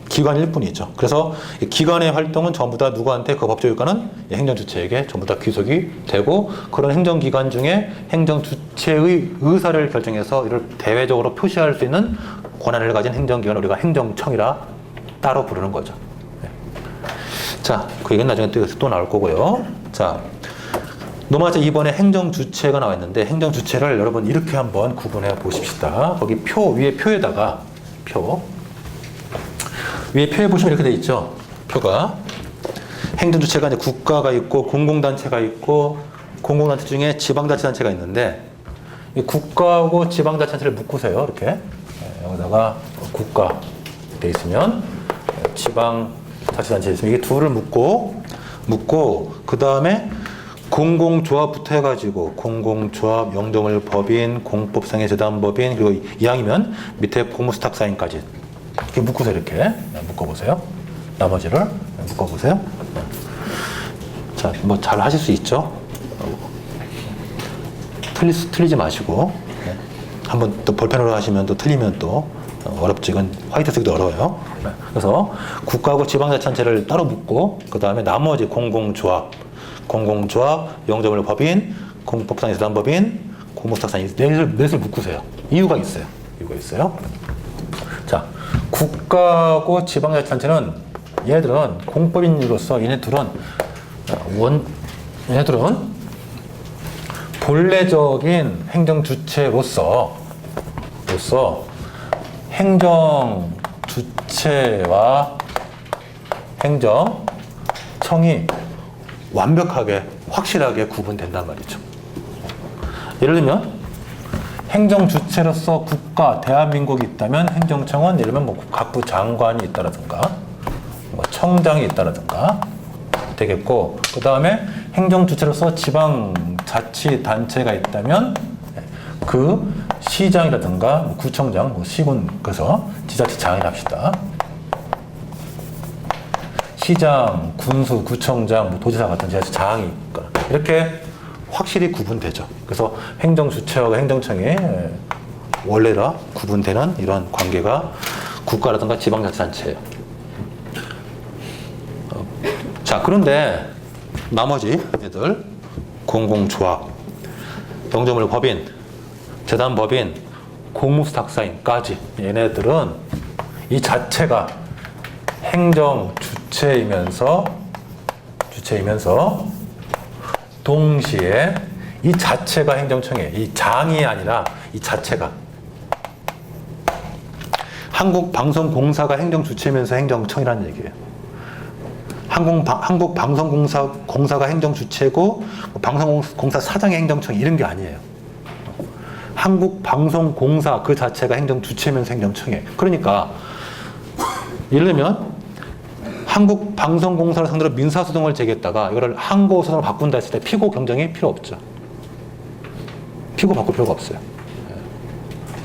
기관일 뿐이죠. 그래서 기관의 활동은 전부 다 누구한테 그 법적 효과는 행정주체에게 전부 다 귀속이 되고 그런 행정기관 중에 행정주체의 의사를 결정해서 이를 대외적으로 표시할 수 있는 권한을 가진 행정기관을 우리가 행정청이라 따로 부르는 거죠. 네. 자, 그 얘기는 나중에 또 나올 거고요. 자, 넘어가자 이번에 행정주체가 나와 있는데 행정주체를 여러분 이렇게 한번 구분해 보십시다. 거기 위에 표에다가 위에 표에 보시면 이렇게 돼 있죠. 표가 행정주체가 이제 국가가 있고 공공단체가 있고 공공단체 중에 지방자치단체가 있는데 이 국가하고 지방자치단체를 묶으세요. 이렇게 여기다가 국가 돼 있으면 지방자치단체 있으면 이게 둘을 묶고 그 다음에 공공조합부터 해가지고 공공조합, 영조물 법인, 공법상의 재단법인 그리고 이왕이면 밑에 공무수탁사인까지 이렇게 묶어서 이렇게 묶어보세요. 나머지를 묶어보세요. 자, 뭐 잘 하실 수 있죠? 틀리지 마시고 한번 또 볼펜으로 하시면 또 틀리면 또 어렵지. 이건 화이트 쓰기도 어려워요. 그래서 국가하고 지방자치단체를 따로 묶고 그 다음에 나머지 공공조합, 영조물 법인, 공법상의 재단법인, 공무수탁사인 넷을 묶으세요. 이유가 있어요. 자, 국가하고 지방자치단체는 얘네들은 공법인으로서 얘네들은 본래적인 행정주체로서 행정주체와 행정청이 완벽하게 확실하게 구분된단 말이죠. 예를 들면 행정주체로서 국가, 대한민국이 있다면 행정청은 예를 들면 뭐 각부 장관이 있다라든가 뭐 청장이 있다라든가 되겠고 그 다음에 행정주체로서 지방자치단체가 있다면 그 시장이라든가 뭐 구청장, 뭐 시군, 그래서 지자체장이라 합시다. 시장, 군수, 구청장, 뭐 도지사 같은 지자체장이 있거나 이렇게 확실히 구분되죠. 그래서 행정주체와 행정청이 원래라 구분되는 이런 관계가 국가라든가 지방자치단체예요. 자, 그런데 나머지 애들 공공조합, 영조물 법인, 재단법인, 공무수탁사인까지 얘네들은 이 자체가 행정주체이면서 동시에 이 자체가 행정청이에요. 이 장이 아니라 이 자체가. 한국방송공사가 행정주체면서 행정청이라는 얘기예요. 한국방송공사가 행정주체고 방송공사 사장이 행정청이 이런 게 아니에요. 한국방송공사 그 자체가 행정주체면서 행정청이에요. 그러니까 예를 들면 한국방송공사를 상대로 민사소송을 제기했다가 이거를 항고소송으로 바꾼다 했을 때 피고 경쟁이 필요 없죠. 피고 바꿀 필요가 없어요.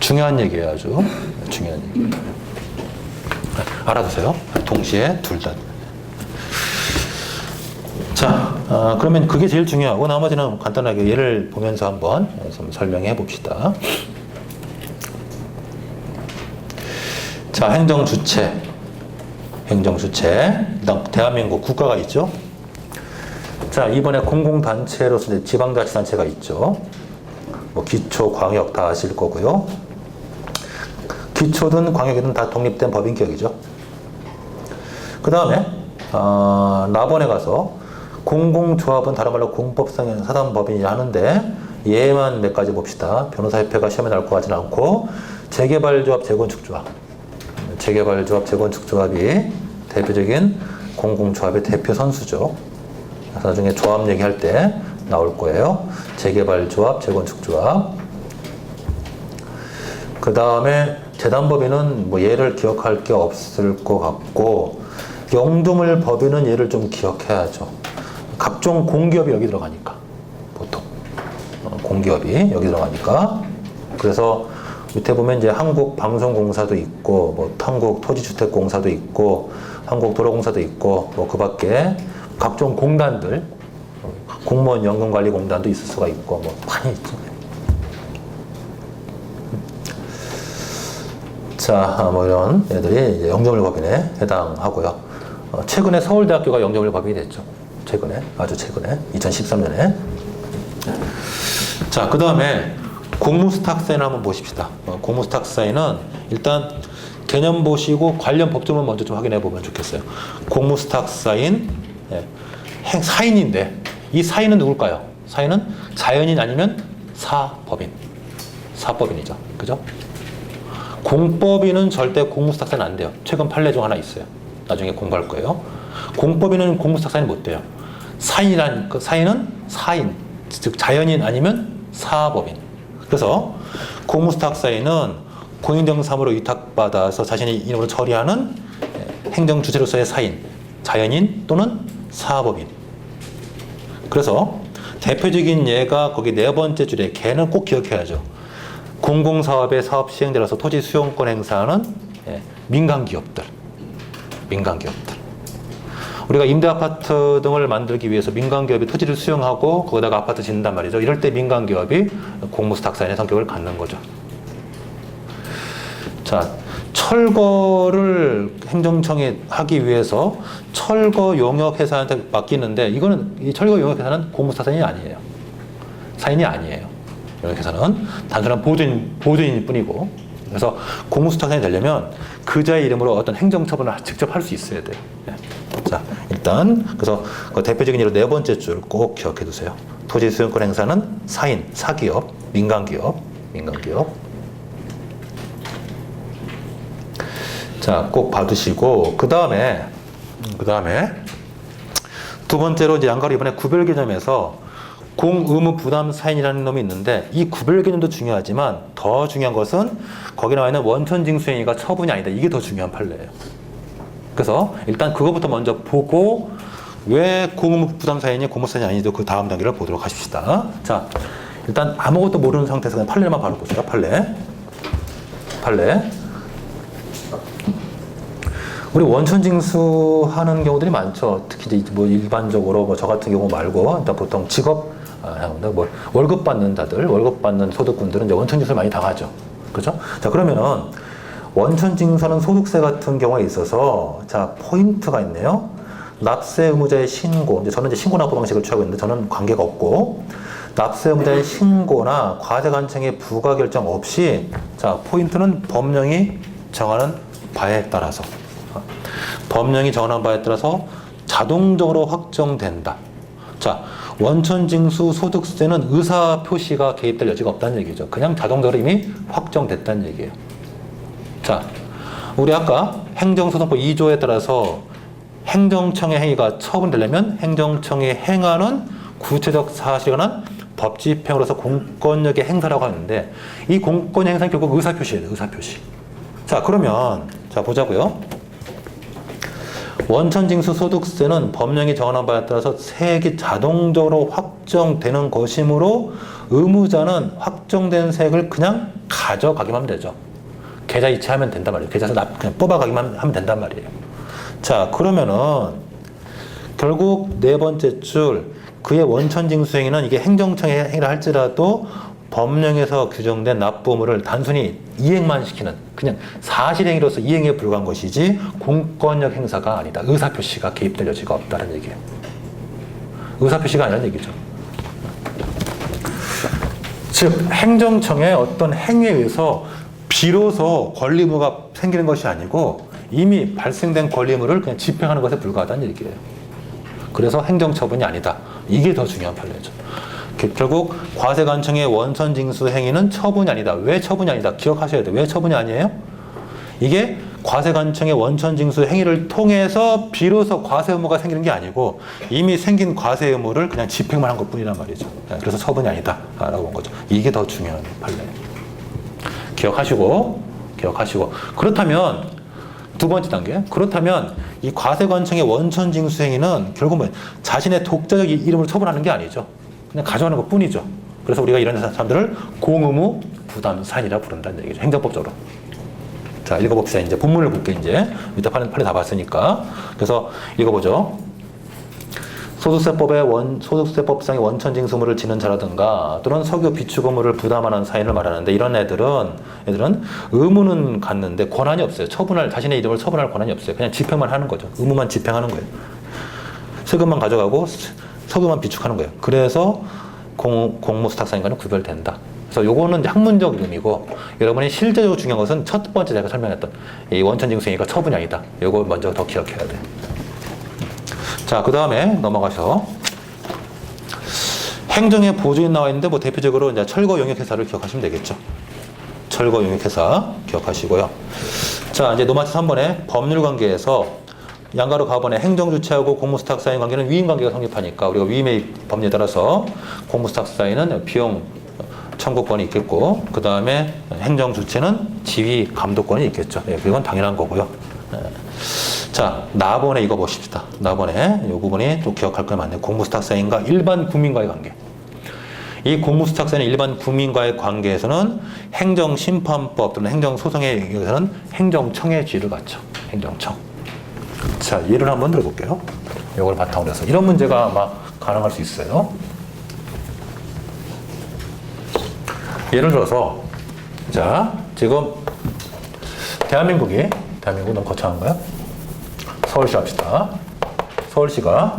중요한 얘기예요. 아주 중요한 얘기. 알아두세요. 동시에 둘 다. 자, 그러면 그게 제일 중요하고 나머지는 간단하게 예를 보면서 한번 설명해 봅시다. 자, 행정주체. 일단 대한민국 국가가 있죠. 자, 이번에 공공단체로서 이제 지방자치단체가 있죠. 뭐 기초, 광역 다 아실 거고요. 기초든 광역이든 다 독립된 법인격이죠. 그 다음에 나번에 가서 공공조합은 다른 말로 공법상 사단법인이 하는데 얘만 몇 가지 봅시다. 변호사협회가 시험에 나올 것 같지는 않고 재개발조합, 재건축조합. 재개발조합, 재건축조합이 대표적인 공공조합의 대표 선수죠. 나중에 조합 얘기할 때 나올 거예요. 재개발조합, 재건축조합. 그 다음에 재단법인은 뭐 얘를 기억할 게 없을 것 같고 영조물 법인은 얘를 좀 기억해야죠. 각종 공기업이 여기 들어가니까 보통 공기업이 여기 들어가니까 그래서 밑에 보면 이제 한국방송공사도 있고 뭐 한국토지주택공사도 있고 한국도로공사도 있고 뭐 그밖에 각종 공단들 공무원 연금관리공단도 있을 수가 있고 뭐 많이 있죠. 자, 뭐 이런 애들이 이제 영조물 법인에 해당하고요. 최근에 서울대학교가 영조물 법인이 됐죠. 최근에, 아주 최근에, 2013년에. 자, 그 다음에 공무수탁사인을 한번 보십시다. 공무수탁사인은 일단 개념 보시고 관련 법조문 먼저 좀 확인해 보면 좋겠어요. 공무수탁사인, 사인인데 이 사인은 누굴까요? 사인은 자연인 아니면 사법인. 사법인이죠. 그죠? 공법인은 절대 공무수탁사인 안 돼요. 최근 판례 중 하나 있어요. 나중에 공부할 거예요. 공법인은 공무수탁사인 못 돼요. 사인이란 그 사인은 사인, 즉 자연인 아니면 사법인. 그래서 공무수탁사인은 공인정사무로 위탁받아서 자신의 이름으로 처리하는 행정주체로서의 사인, 자연인 또는 사법인. 그래서 대표적인 예가 거기 네 번째 줄에 걔는 꼭 기억해야죠. 공공사업의 사업 시행자로서 토지 수용권 행사하는 민간기업들. 우리가 임대아파트 등을 만들기 위해서 민간기업이 토지를 수용하고 거기다가 아파트 짓는단 말이죠. 이럴 때 민간기업이 공무수탁사인의 성격을 갖는 거죠. 자, 철거를 행정청이 하기 위해서 철거 용역회사한테 맡기는데 이거는 이 철거 용역회사는 공무수탁사인이 아니에요. 사인이 아니에요. 용역회사는 단순한 보조인일 뿐이고 그래서 공무수탁사인이 되려면 그자의 이름으로 어떤 행정처분을 직접 할 수 있어야 돼요. 자, 일단 그래서 그 대표적인 예로 네 번째 줄 꼭 기억해 두세요. 토지 수용권 행사는 사인, 사기업, 민간기업. 자, 꼭 봐두시고 그 다음에 두 번째로 이제 양가로 이번에 구별 개념에서 공의무 부담 사인이라는 놈이 있는데 이 구별 개념도 중요하지만 더 중요한 것은 거기 나와 있는 원천징수행위가 처분이 아니다. 이게 더 중요한 판례예요. 그래서 일단 그거부터 먼저 보고 왜 공무 부담 사인이 공무 사인이 아니죠? 그 다음 단계를 보도록 하십시다. 자, 일단 아무것도 모르는 상태에서 그냥 판례만 바로 보세요. 판례. 우리 원천징수 하는 경우들이 많죠. 특히 이제 뭐 일반적으로 뭐 저 같은 경우 말고 일단 보통 직업 뭐 월급 받는 자들, 월급 받는 소득군들은 이제 원천징수를 많이 당하죠. 그렇죠? 자, 그러면은 원천징수하는 소득세 같은 경우에 있어서 자, 포인트가 있네요. 납세 의무자의 신고. 이제 저는 이제 신고 납부 방식을 취하고 있는데 저는 관계가 없고, 납세 의무자의 신고나 과세 관청의 부과 결정 없이 자, 포인트는 법령이 정하는 바에 따라서 자동적으로 확정된다. 자, 원천징수 소득세는 의사 표시가 개입될 여지가 없다는 얘기죠. 그냥 자동적으로 이미 확정됐다는 얘기예요. 자, 우리 아까 행정소송법 2조에 따라서 행정청의 행위가 처분되려면 행정청이 행하는 구체적 사실에 관한 법집행으로서 공권력의 행사라고 하는데, 이 공권력 행사는 결국 의사표시예요. 의사표시. 자, 그러면 자, 보자고요. 원천징수 소득세는 법령이 정하는 바에 따라서 세액이 자동적으로 확정되는 것이므로 의무자는 확정된 세액을 그냥 가져가기만 하면 되죠. 계좌 이체하면 된단 말이에요. 계좌에서 그냥 뽑아가기만 하면 된단 말이에요. 자, 그러면은 결국 네 번째 줄, 그의 원천징수 행위는 이게 행정청의 행위라 할지라도 법령에서 규정된 납부 의무를 단순히 이행만 시키는 그냥 사실행위로서 이행에 불과한 것이지 공권력 행사가 아니다. 의사표시가 개입될 여지가 없다는 얘기예요. 의사표시가 아니라는 얘기죠. 즉 행정청의 어떤 행위에 의해서 비로소 권리 의무가 생기는 것이 아니고 이미 발생된 권리 의무를 그냥 집행하는 것에 불과하다는 얘기예요. 그래서 행정처분이 아니다. 이게 더 중요한 판례죠. 결국 과세관청의 원천징수 행위는 처분이 아니다. 왜 처분이 아니다? 기억하셔야 돼요. 왜 처분이 아니에요? 이게 과세관청의 원천징수 행위를 통해서 비로소 과세 의무가 생기는 게 아니고 이미 생긴 과세 의무를 그냥 집행만 한 것뿐이란 말이죠. 그래서 처분이 아니다 라고 본 거죠. 이게 더 중요한 판례예요. 기억하시고 그렇다면 두 번째 단계. 그렇다면 이 과세관청의 원천징수 행위는 결국 뭐 자신의 독자적 이름을 처분하는 게 아니죠. 그냥 가져가는 것 뿐이죠. 그래서 우리가 이런 사람들을 공의무 부담사인이라 부른다는 얘기죠. 행정법적으로. 자, 읽어봅시다. 이제 본문을 볼게, 이제. 이따 판례 다 봤으니까. 그래서 읽어보죠. 소득세법상의 원천징수물을 지는 자라든가 또는 석유 비축 의무를 부담하는 사인을 말하는데, 이런 애들은 의무는 갖는데 권한이 없어요. 자신의 이름을 처분할 권한이 없어요. 그냥 집행만 하는 거죠. 의무만 집행하는 거예요. 세금만 가져가고 석유만 비축하는 거예요. 그래서 공무수탁사인과는 구별된다. 그래서 요거는 이제 학문적 의미고, 여러분이 실제적으로 중요한 것은 첫 번째 제가 설명했던 이 원천징수 행위가 처분이 아니다. 요거 먼저 더 기억해야 돼. 자, 그 다음에 넘어가서 행정의 보조인 나와 있는데 뭐 대표적으로 이제 철거 용역회사를 기억하시면 되겠죠. 철거 용역회사 기억하시고요. 자, 이제 노마트 3번에 법률 관계에서 양가로 가번에 행정주체하고 공무수탁사인 관계는 위임관계가 성립하니까 우리가 위임의 법리에 따라서 공무수탁사인은 비용 청구권이 있겠고, 그 다음에 행정주체는 지휘 감독권이 있겠죠. 예, 그건 당연한 거고요. 자, 나번에 이거 보십시다. 나번에 이 부분이 또 기억할 거 많네요. 공무수탁사인과 일반 국민과의 관계. 이 공무수탁사인 일반 국민과의 관계에서는 행정심판법 또는 행정소송에 의해서는 행정청의 지위를 갖죠. 행정청. 자, 예를 한번 들어볼게요. 이걸 바탕으로 해서 이런 문제가 아마 가능할 수 있어요. 예를 들어서 자, 지금 대한민국 너무 거창한가요? 서울시 합시다. 서울시가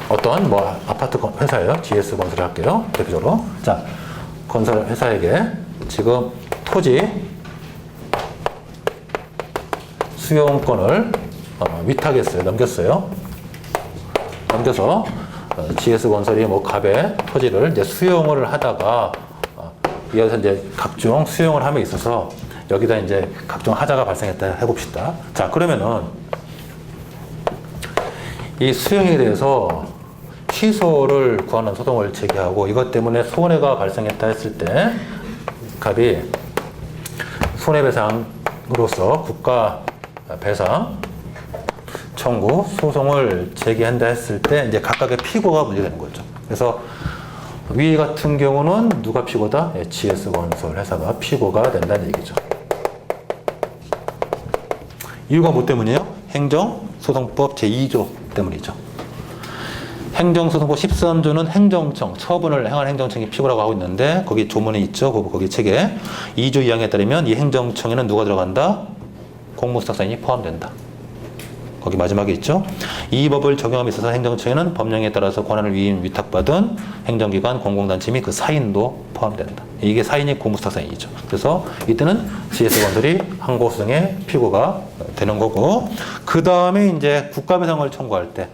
어떤 뭐 아파트 회사예요. GS 건설을 할게요. 대표적으로. 자, 건설 회사에게 지금 토지 수용권을 위탁했어요. 넘겨서 GS건설이 뭐 갑에 토지를 이제 수용을 하다가 이어서 이제 각종 수용을 함에 있어서 여기다 이제 각종 하자가 발생했다 해봅시다. 자, 그러면은 이 수용에 대해서 취소를 구하는 소송을 제기하고 이것 때문에 손해가 발생했다 했을 때 갑이 손해배상으로서 국가 배상 청구 소송을 제기한다 했을 때 이제 각각의 피고가 문제되는 거죠. 그래서 위 같은 경우는 누가 피고다? GS건설 회사가 피고가 된다는 얘기죠. 이유가 뭐 때문이에요? 행정소송법 제2조 때문이죠. 행정소송법 13조는 행정청, 처분을 행한 행정청이 피고라고 하고 있는데 거기 조문에 있죠. 거기 책에 2조 2항에 따르면 이 행정청에는 누가 들어간다? 공무수탁사인이 포함된다. 거기 마지막에 있죠. 이 법을 적용함에 있어서 행정청에는 법령에 따라서 권한을 위탁받은 행정기관, 공공단체 및 그 사인도 포함된다. 이게 사인이 공무수탁사인이죠. 그래서 이때는 GS건설이 항고소송의 피고가 되는 거고, 그 다음에 이제 국가배상을 청구할 때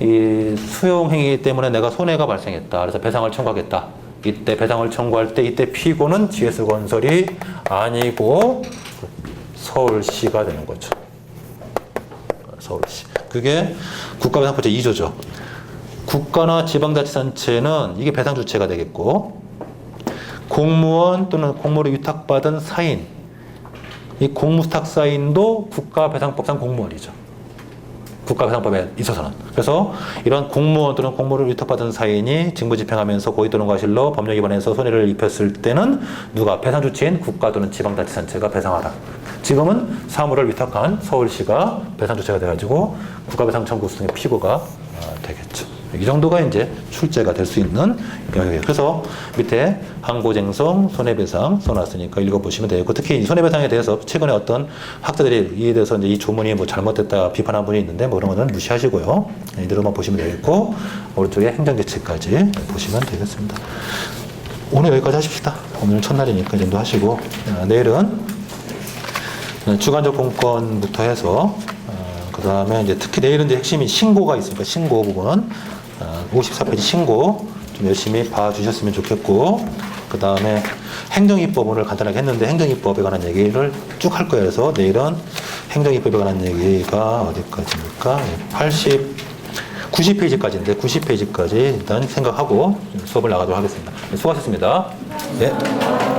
이 수용행위 때문에 내가 손해가 발생했다. 그래서 배상을 청구하겠다. 이때 배상을 청구할 때 이때 피고는 GS건설이 아니고 서울시가 되는 거죠. 서울시. 그게 국가배상법 제2조죠. 국가나 지방자치단체는 이게 배상 주체가 되겠고, 공무원 또는 공무를 위탁받은 사인, 이 공무수탁사인도 국가배상법상 공무원이죠. 국가배상법에 있어서는. 그래서 이런 공무원 또는 공무를 위탁받은 사인이 직무집행하면서 고의 또는 과실로 법령 위반해서 손해를 입혔을 때는 누가 배상 주체인 국가 또는 지방자치단체가 배상하라. 지금은 사무를 위탁한 서울시가 배상 주체가 돼가지고 국가배상 청구 소송의 피고가 되겠죠. 이 정도가 이제 출제가 될 수 있는 영역이에요. 그래서 밑에 항고쟁성, 손해배상 써놨으니까 읽어보시면 되고, 특히 이 손해배상에 대해서 최근에 어떤 학자들이 이에 대해서 이제 이 조문이 뭐 잘못됐다 비판한 분이 있는데 뭐 그런 거는 무시하시고요. 이대로만 보시면 되겠고, 오른쪽에 행정규칙까지 보시면 되겠습니다. 오늘 여기까지 하십시다. 오늘 첫날이니까 이 정도 하시고, 내일은 주관적 공권부터 해서 그 다음에 이제 특히 내일은 이제 핵심이 신고가 있으니까 신고 부분 54페이지 신고 좀 열심히 봐주셨으면 좋겠고, 그 다음에 행정입법 오늘 간단하게 했는데 행정입법에 관한 얘기를 쭉 할 거예요. 그래서 내일은 행정입법에 관한 얘기가 어디까지입니까? 90페이지까지인데 90페이지까지 일단 생각하고 수업을 나가도록 하겠습니다. 수고하셨습니다. 네.